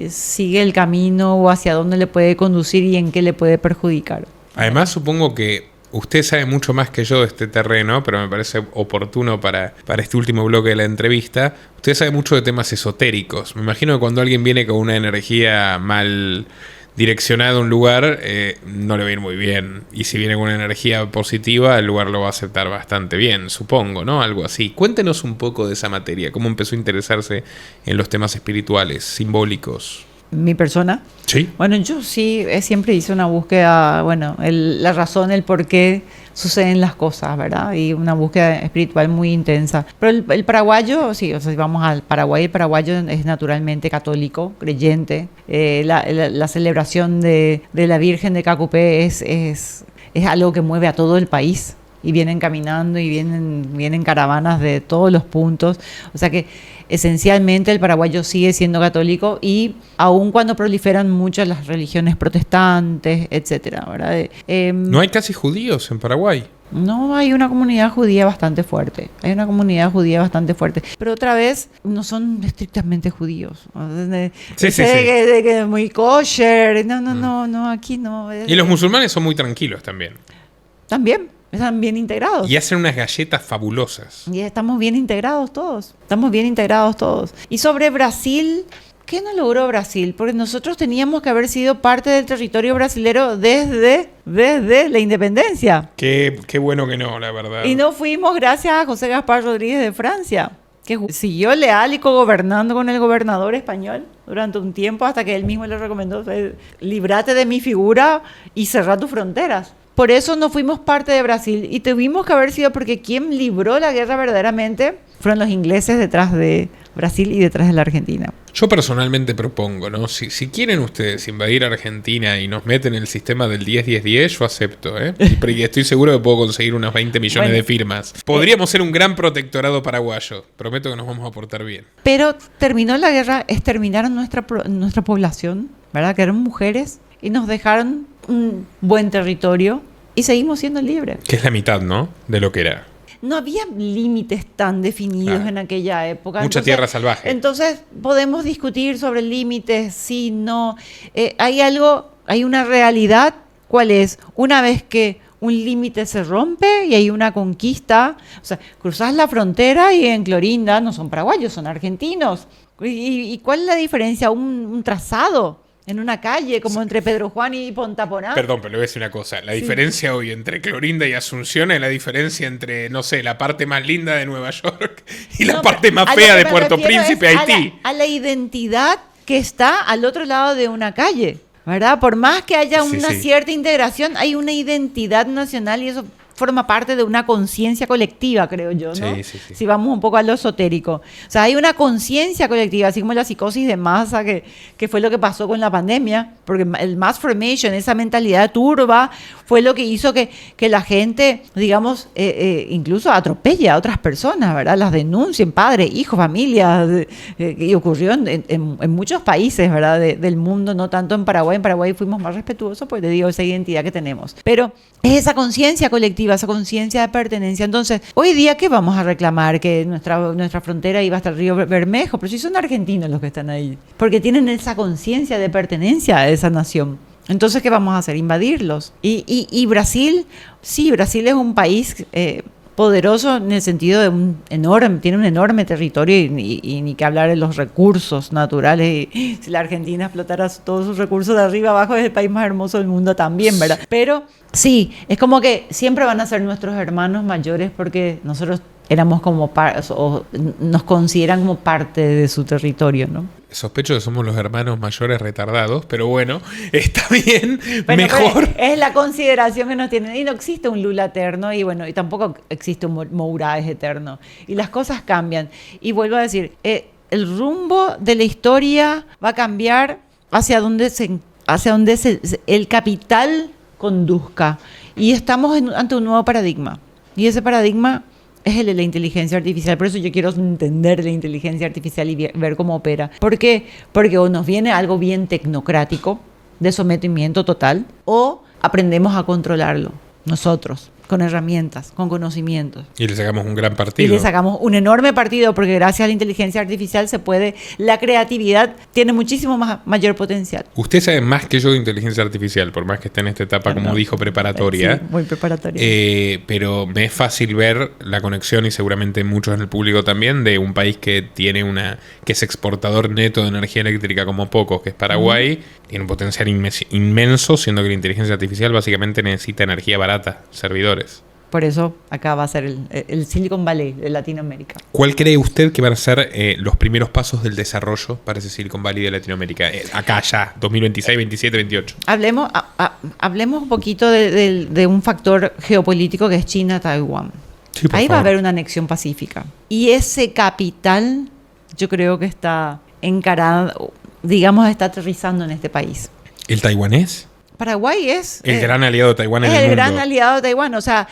sigue el camino o hacia dónde le puede conducir y en qué le puede perjudicar. Además, supongo que usted sabe mucho más que yo de este terreno, pero me parece oportuno para este último bloque de la entrevista. Usted sabe mucho de temas esotéricos. Me imagino que cuando alguien viene con una energía mal direccionado a un lugar, no le va a ir muy bien. Y si viene con una energía positiva, el lugar lo va a aceptar bastante bien, supongo, ¿no? Algo así. Cuéntenos un poco de esa materia. ¿Cómo empezó a interesarse en los temas espirituales, simbólicos? ¿Mi persona? Sí. Bueno, yo sí siempre hice una búsqueda, la razón, el por qué suceden las cosas, ¿verdad? Y una búsqueda espiritual muy intensa. Pero el paraguayo, sí, o sea, si vamos al Paraguay, el paraguayo es naturalmente católico, creyente. La celebración de la Virgen de Cacupé es algo que mueve a todo el país. Y vienen caminando y vienen caravanas de todos los puntos. O sea que esencialmente el paraguayo sigue siendo católico, y aun cuando proliferan mucho las religiones protestantes, etcétera, ¿verdad? ¿No hay casi judíos en Paraguay? No, hay una comunidad judía bastante fuerte. Pero otra vez, no son estrictamente judíos. Sí. De que muy kosher. No, aquí no. Y los musulmanes son muy tranquilos también. También. Están bien integrados. Y hacen unas galletas fabulosas. Y estamos bien integrados todos. Y sobre Brasil, ¿qué no logró Brasil? Porque nosotros teníamos que haber sido parte del territorio brasilero desde la independencia. Qué bueno que no, la verdad. Y no fuimos gracias a José Gaspar Rodríguez de Francia. que siguió leal y cogobernando con el gobernador español durante un tiempo hasta que él mismo le recomendó, líbrate de mi figura y cerrá tus fronteras. Por eso no fuimos parte de Brasil y tuvimos que haber sido porque quien libró la guerra verdaderamente fueron los ingleses detrás de Brasil y detrás de la Argentina. Yo personalmente propongo, ¿no? Si quieren ustedes invadir Argentina y nos meten en el sistema del 10-10-10, yo acepto, ¿eh? Y estoy seguro que puedo conseguir unos 20 millones de firmas. Podríamos ser un gran protectorado paraguayo. Prometo que nos vamos a portar bien. Pero terminó la guerra, exterminaron nuestra población, ¿verdad? Que eran mujeres y nos dejaron un buen territorio y seguimos siendo libres. Que es la mitad, ¿no? De lo que era. No había límites tan definidos en aquella época. Mucha tierra salvaje. Entonces podemos discutir sobre límites, sí, no. Hay una realidad. ¿Cuál es? Una vez que un límite se rompe y hay una conquista, o sea, cruzás la frontera y en Clorinda no son paraguayos, son argentinos. ¿Y cuál es la diferencia? Un trazado en una calle, como entre Pedro Juan y Pontaponá. Perdón, pero le voy a decir una cosa. La diferencia hoy entre Clorinda y Asunción es la diferencia entre, no sé, la parte más linda de Nueva York y la parte más fea de Puerto Príncipe, Haití. A la identidad que está al otro lado de una calle, ¿verdad? Por más que haya una cierta integración, hay una identidad nacional y eso forma parte de una conciencia colectiva, creo yo, ¿no? Sí. Si vamos un poco a lo esotérico. O sea, hay una conciencia colectiva, así como la psicosis de masa, que fue lo que pasó con la pandemia, porque el mass formation, esa mentalidad turba, fue lo que hizo que la gente, digamos, incluso atropelle a otras personas, ¿verdad? Las denuncien, padres, hijos, familias, y ocurrió en muchos países, ¿verdad? Del mundo, no tanto en Paraguay. En Paraguay fuimos más respetuosos, pues te digo, esa identidad que tenemos. Pero es esa conciencia colectiva, esa conciencia de pertenencia. Entonces, hoy día, ¿qué vamos a reclamar? Que nuestra frontera iba hasta el río Bermejo, pero si son argentinos los que están ahí, porque tienen esa conciencia de pertenencia a esa nación. Entonces, ¿qué vamos a hacer? Invadirlos. Y Brasil, sí, Brasil es un país poderoso en el sentido de tiene un enorme territorio y ni que hablar de los recursos naturales. Y si la Argentina explotara todos sus recursos de arriba abajo, es el país más hermoso del mundo también, ¿verdad? Pero sí, es como que siempre van a ser nuestros hermanos mayores porque nosotros éramos como o nos consideran como parte de su territorio, ¿no? Sospecho que somos los hermanos mayores retardados, pero bueno, está bien, bueno, mejor. Es la consideración que nos tienen. Y no existe un Lula eterno y bueno, y tampoco existe un Mouraes eterno. Y las cosas cambian. Y vuelvo a decir, el rumbo de la historia va a cambiar hacia donde el capital conduzca. Y estamos ante un nuevo paradigma. Y ese paradigma es el de la inteligencia artificial. Por eso yo quiero entender la inteligencia artificial y ver cómo opera. ¿Por qué? Porque o nos viene algo bien tecnocrático, de sometimiento total, o aprendemos a controlarlo nosotros, con herramientas, con conocimientos. Y le sacamos un gran partido. Y le sacamos un enorme partido porque gracias a la inteligencia artificial la creatividad tiene muchísimo mayor potencial. Usted sabe más que yo de inteligencia artificial, por más que esté en esta etapa, como dijo, preparatoria. Sí, muy preparatoria. Pero me es fácil ver la conexión, y seguramente muchos en el público también, de un país que que es exportador neto de energía eléctrica como pocos, que es Paraguay. Tiene un potencial inmenso, siendo que la inteligencia artificial básicamente necesita energía barata, servidores. Por eso acá va a ser el Silicon Valley de Latinoamérica. ¿Cuál cree usted que van a ser los primeros pasos del desarrollo para ese Silicon Valley de Latinoamérica? Acá ya, 2026, 27, 28. Hablemos un poquito de un factor geopolítico que es China-Taiwán. Sí, ahí va a haber una anexión pacífica. Y ese capital, yo creo que está encarado, digamos, está aterrizando en este país. ¿El taiwanés? Paraguay es el gran aliado de Taiwán en el mundo. Es el gran aliado de Taiwán. O sea,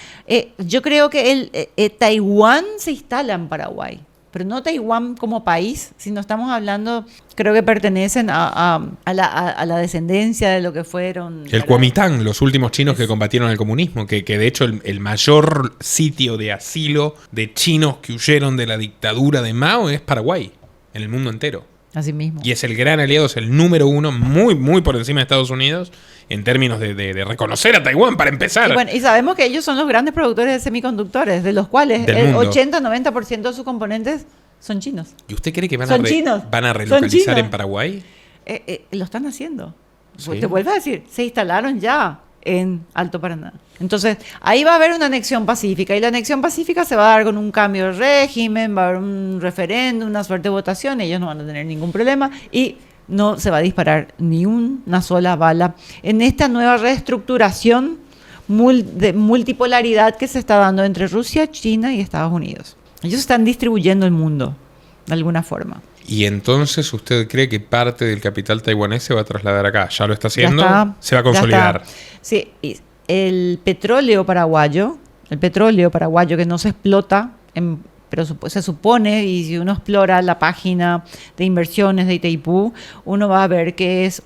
yo creo que Taiwán se instala en Paraguay, pero no Taiwán como país, sino estamos hablando, creo que pertenecen a la descendencia de lo que fueron. El Kuomintang, los últimos chinos que combatieron el comunismo, que de hecho el mayor sitio de asilo de chinos que huyeron de la dictadura de Mao es Paraguay, en el mundo entero. Así mismo. Y es el gran aliado, es el número uno, muy, muy por encima de Estados Unidos, en términos de reconocer a Taiwán, para empezar. Y sabemos que ellos son los grandes productores de semiconductores, de los cuales el 80-90% de sus componentes son chinos. ¿Y usted cree que van a relocalizar en Paraguay? Lo están haciendo. ¿Sí? Te vuelvo a decir, se instalaron ya. en Alto Paraná. Entonces, ahí va a haber una anexión pacífica y la anexión pacífica se va a dar con un cambio de régimen, va a haber un referéndum, una suerte de votación, ellos no van a tener ningún problema y no se va a disparar ni una sola bala en esta nueva reestructuración de multipolaridad que se está dando entre Rusia, China y Estados Unidos. Ellos están distribuyendo el mundo de alguna forma. Y entonces, ¿usted cree que parte del capital taiwanés se va a trasladar acá? ¿Ya lo está haciendo? ¿Se va a consolidar? Sí, el petróleo paraguayo que no se explota, pero se supone, y si uno explora la página de inversiones de Itaipú, uno va a ver que es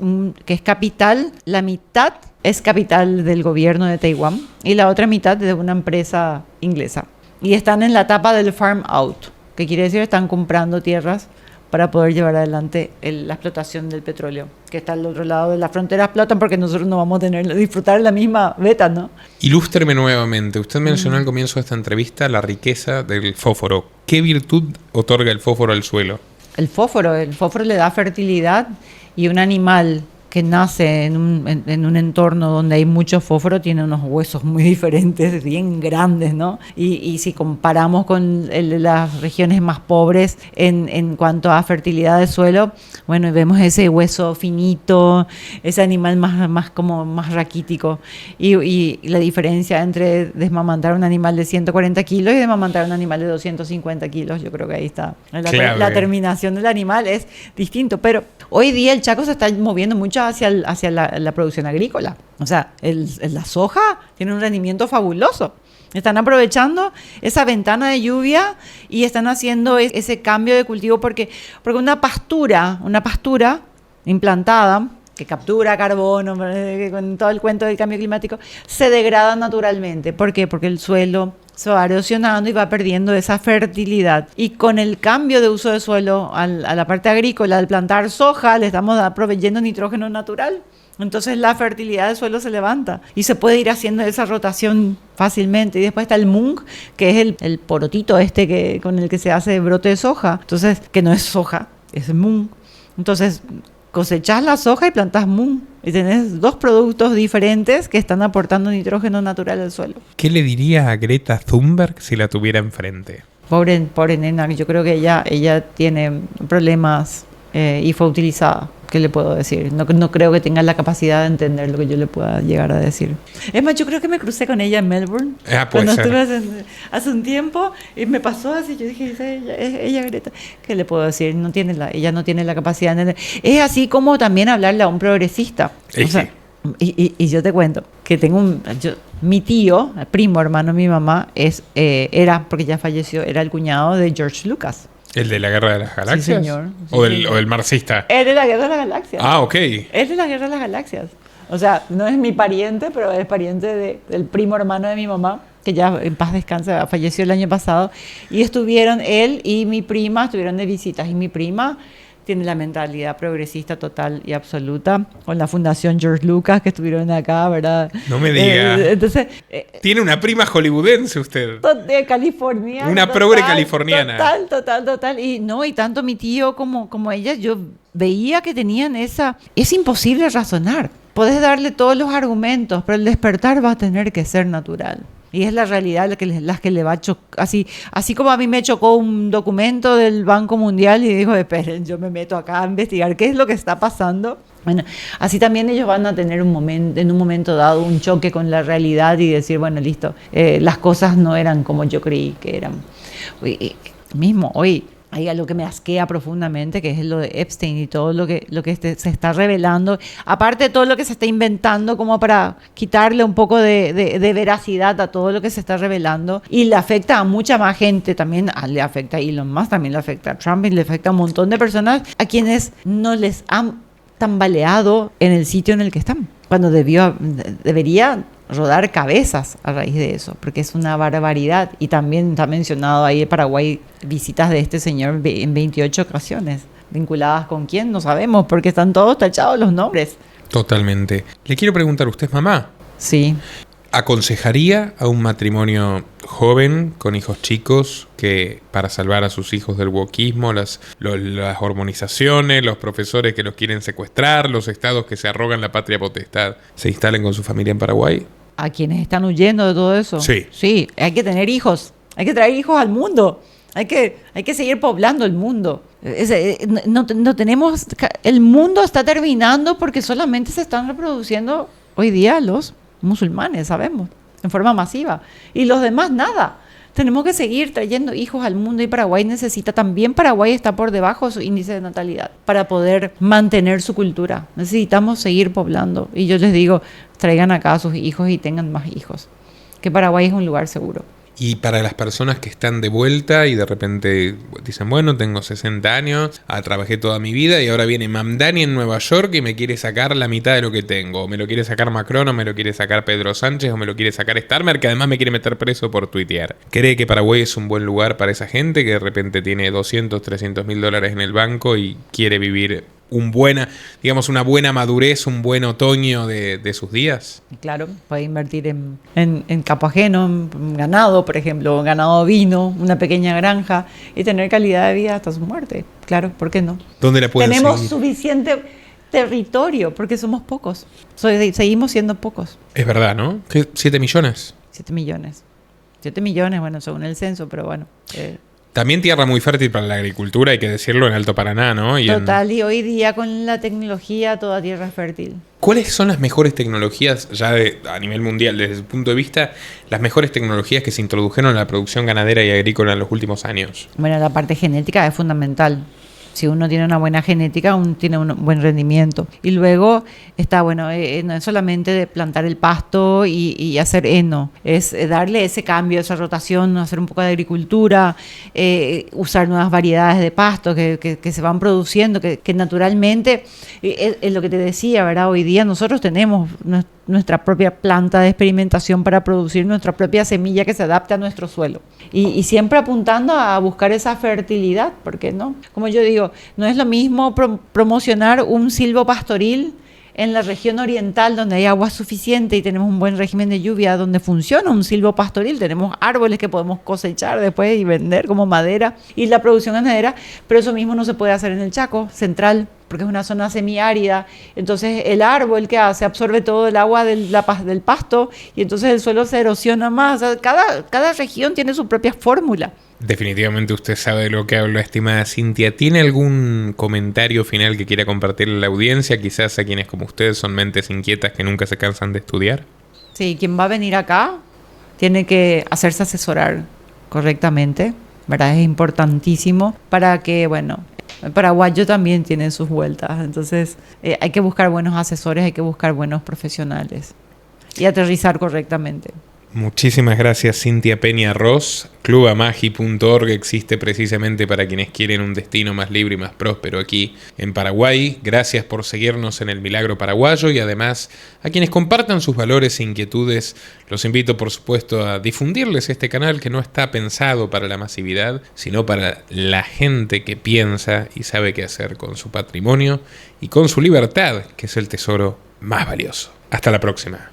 capital, la mitad es capital del gobierno de Taiwán y la otra mitad de una empresa inglesa. Y están en la etapa del farm out, que quiere decir están comprando tierras para poder llevar adelante la explotación del petróleo, que está al otro lado de la frontera, explotan porque nosotros no vamos a disfrutar la misma beta, ¿no? Ilústreme nuevamente. Usted mencionó al comienzo de esta entrevista la riqueza del fósforo. ¿Qué virtud otorga el fósforo al suelo? El fósforo le da fertilidad y un animal que nace en un entorno donde hay mucho fósforo tiene unos huesos muy diferentes, bien grandes, ¿no? Y si comparamos con las regiones más pobres en cuanto a fertilidad de suelo, bueno, vemos ese hueso finito, ese animal más raquítico. Y la diferencia entre desmamantar un animal de 140 kilos y desmamantar un animal de 250 kilos, yo creo que ahí está. La terminación del animal es distinto, pero hoy día el Chaco se está moviendo mucho hacia la producción agrícola. O sea, la soja tiene un rendimiento fabuloso. Están aprovechando esa ventana de lluvia y están haciendo ese cambio de cultivo porque una pastura implantada que captura carbono, con todo el cuento del cambio climático, se degrada naturalmente. ¿Por qué? Porque el suelo se va erosionando y va perdiendo esa fertilidad. Y con el cambio de uso de suelo a la parte agrícola, al plantar soja, le estamos proveyendo nitrógeno natural. Entonces la fertilidad del suelo se levanta y se puede ir haciendo esa rotación fácilmente. Y después está el mung, que es el porotito con el que se hace brote de soja. Entonces, que no es soja, es mung. Entonces, cosechás la soja y plantás mung. Y tenés dos productos diferentes que están aportando nitrógeno natural al suelo. ¿Qué le diría a Greta Thunberg si la tuviera enfrente? Pobre nena, yo creo que ella tiene problemas y fue utilizada. ¿Qué le puedo decir? No creo que tenga la capacidad de entender lo que yo le pueda llegar a decir. Es más, yo creo que me crucé con ella en Melbourne. Cuando estuve hace un tiempo y me pasó así. Yo dije, ella Greta. ¿Qué le puedo decir? Ella no tiene la capacidad de entender. Es así como también hablarle a un progresista. Sí, o sea, y yo te cuento que mi tío, el primo hermano de mi mamá, porque ya falleció, era el cuñado de George Lucas. ¿El de la Guerra de las Galaxias? Sí, señor. ¿O del marxista? Él de la Guerra de las Galaxias. Ah, ok. Él de la Guerra de las Galaxias. O sea, no es mi pariente, pero es pariente del primo hermano de mi mamá, que ya en paz descansa, falleció el año pasado. Y él y mi prima estuvieron de visitas. Y mi prima tiene la mentalidad progresista total y absoluta, con la Fundación George Lucas, que estuvieron acá, ¿verdad? No me diga. Entonces, tiene una prima hollywoodense usted. De California. Una progre californiana. Total. Y tanto mi tío como ella, yo veía que tenían esa... Es imposible razonar. Podés darle todos los argumentos, pero el despertar va a tener que ser natural. Y es la realidad las que le va a chocar. Así como a mí me chocó un documento del Banco Mundial y dijo, esperen, yo me meto acá a investigar qué es lo que está pasando. Bueno, así también ellos van a tener en un momento dado un choque con la realidad y decir, bueno, listo, las cosas no eran como yo creí que eran. Hoy hay algo que me asquea profundamente, que es lo de Epstein y todo lo que se está revelando, aparte de todo lo que se está inventando como para quitarle un poco de veracidad a todo lo que se está revelando, y le afecta a mucha más gente, también le afecta a Elon Musk, también le afecta a Trump y le afecta a un montón de personas a quienes no les han tambaleado en el sitio en el que están, cuando debería rodar cabezas a raíz de eso, porque es una barbaridad. Y también está mencionado ahí en Paraguay visitas de este señor en 28 ocasiones. ¿Vinculadas con quién? No sabemos, porque están todos tachados los nombres. Totalmente. Le quiero preguntar, ¿usted es mamá? Sí. ¿Aconsejaría a un matrimonio joven con hijos chicos que para salvar a sus hijos del wokismo, las hormonizaciones, los profesores que los quieren secuestrar, los estados que se arrogan la patria potestad, se instalen con su familia en Paraguay? A quienes están huyendo de todo eso. Sí. Sí, hay que tener hijos, hay que traer hijos al mundo, hay que seguir poblando el mundo. No tenemos, el mundo está terminando porque solamente se están reproduciendo hoy día los musulmanes, sabemos, en forma masiva. Y los demás nada. Tenemos que seguir trayendo hijos al mundo y Paraguay está por debajo de su índice de natalidad para poder mantener su cultura. Necesitamos seguir poblando. Y yo les digo, traigan acá a sus hijos y tengan más hijos. Que Paraguay es un lugar seguro. Y para las personas que están de vuelta y de repente dicen, bueno, tengo 60 años, trabajé toda mi vida y ahora viene Mamdani en Nueva York y me quiere sacar la mitad de lo que tengo. O me lo quiere sacar Macron, o me lo quiere sacar Pedro Sánchez, o me lo quiere sacar Starmer, que además me quiere meter preso por tuitear. ¿Cree que Paraguay es un buen lugar para esa gente que de repente tiene 200, 300 mil dólares en el banco y quiere vivir una buena madurez, un buen otoño de sus días? Claro, puede invertir en campo ajeno, en ganado, por ejemplo, ganado ovino, una pequeña granja y tener calidad de vida hasta su muerte. Claro, ¿por qué no? ¿Dónde la pueden Tenemos seguir? suficiente territorio porque somos pocos. Seguimos siendo pocos. Es verdad, ¿no? ¿Qué? 7 millones. 7 millones. 7 millones, bueno, según el censo, pero bueno. También tierra muy fértil para la agricultura, hay que decirlo, en Alto Paraná, ¿no? Total, y hoy día con la tecnología toda tierra es fértil. ¿Cuáles son las mejores tecnologías, ya a nivel mundial, desde su punto de vista, las mejores tecnologías que se introdujeron en la producción ganadera y agrícola en los últimos años? Bueno, la parte genética es fundamental. Si uno tiene una buena genética, uno tiene un buen rendimiento. Y luego está, no es solamente de plantar el pasto y hacer heno, es darle ese cambio, esa rotación, hacer un poco de agricultura, usar nuevas variedades de pasto que se van produciendo, que naturalmente, es lo que te decía, ¿verdad? Hoy día nosotros tenemos nuestra propia planta de experimentación para producir nuestra propia semilla que se adapte a nuestro suelo. Y siempre apuntando a buscar esa fertilidad, porque no, como yo digo, no es lo mismo promocionar un silvopastoril en la región oriental donde hay agua suficiente y tenemos un buen régimen de lluvia, donde funciona un silvopastoril, tenemos árboles que podemos cosechar después y vender como madera y la producción ganadera, pero eso mismo no se puede hacer en el Chaco central porque es una zona semiárida. Entonces el árbol que hace absorbe todo el agua del pasto y entonces el suelo se erosiona más. O sea, cada región tiene su propia fórmula. Definitivamente usted sabe de lo que habla, estimada Cintia. ¿Tiene algún comentario final que quiera compartirle a la audiencia? Quizás a quienes como ustedes son mentes inquietas que nunca se cansan de estudiar. Sí, quien va a venir acá tiene que hacerse asesorar correctamente, ¿verdad? Es importantísimo para que, el paraguayo también tiene sus vueltas. Entonces hay que buscar buenos asesores, hay que buscar buenos profesionales y aterrizar correctamente. Muchísimas gracias, Cintia Peña Ross. Clubamagi.org existe precisamente para quienes quieren un destino más libre y más próspero aquí en Paraguay. Gracias por seguirnos en El Milagro Paraguayo y además a quienes compartan sus valores e inquietudes. Los invito, por supuesto, a difundirles este canal que no está pensado para la masividad, sino para la gente que piensa y sabe qué hacer con su patrimonio y con su libertad, que es el tesoro más valioso. Hasta la próxima.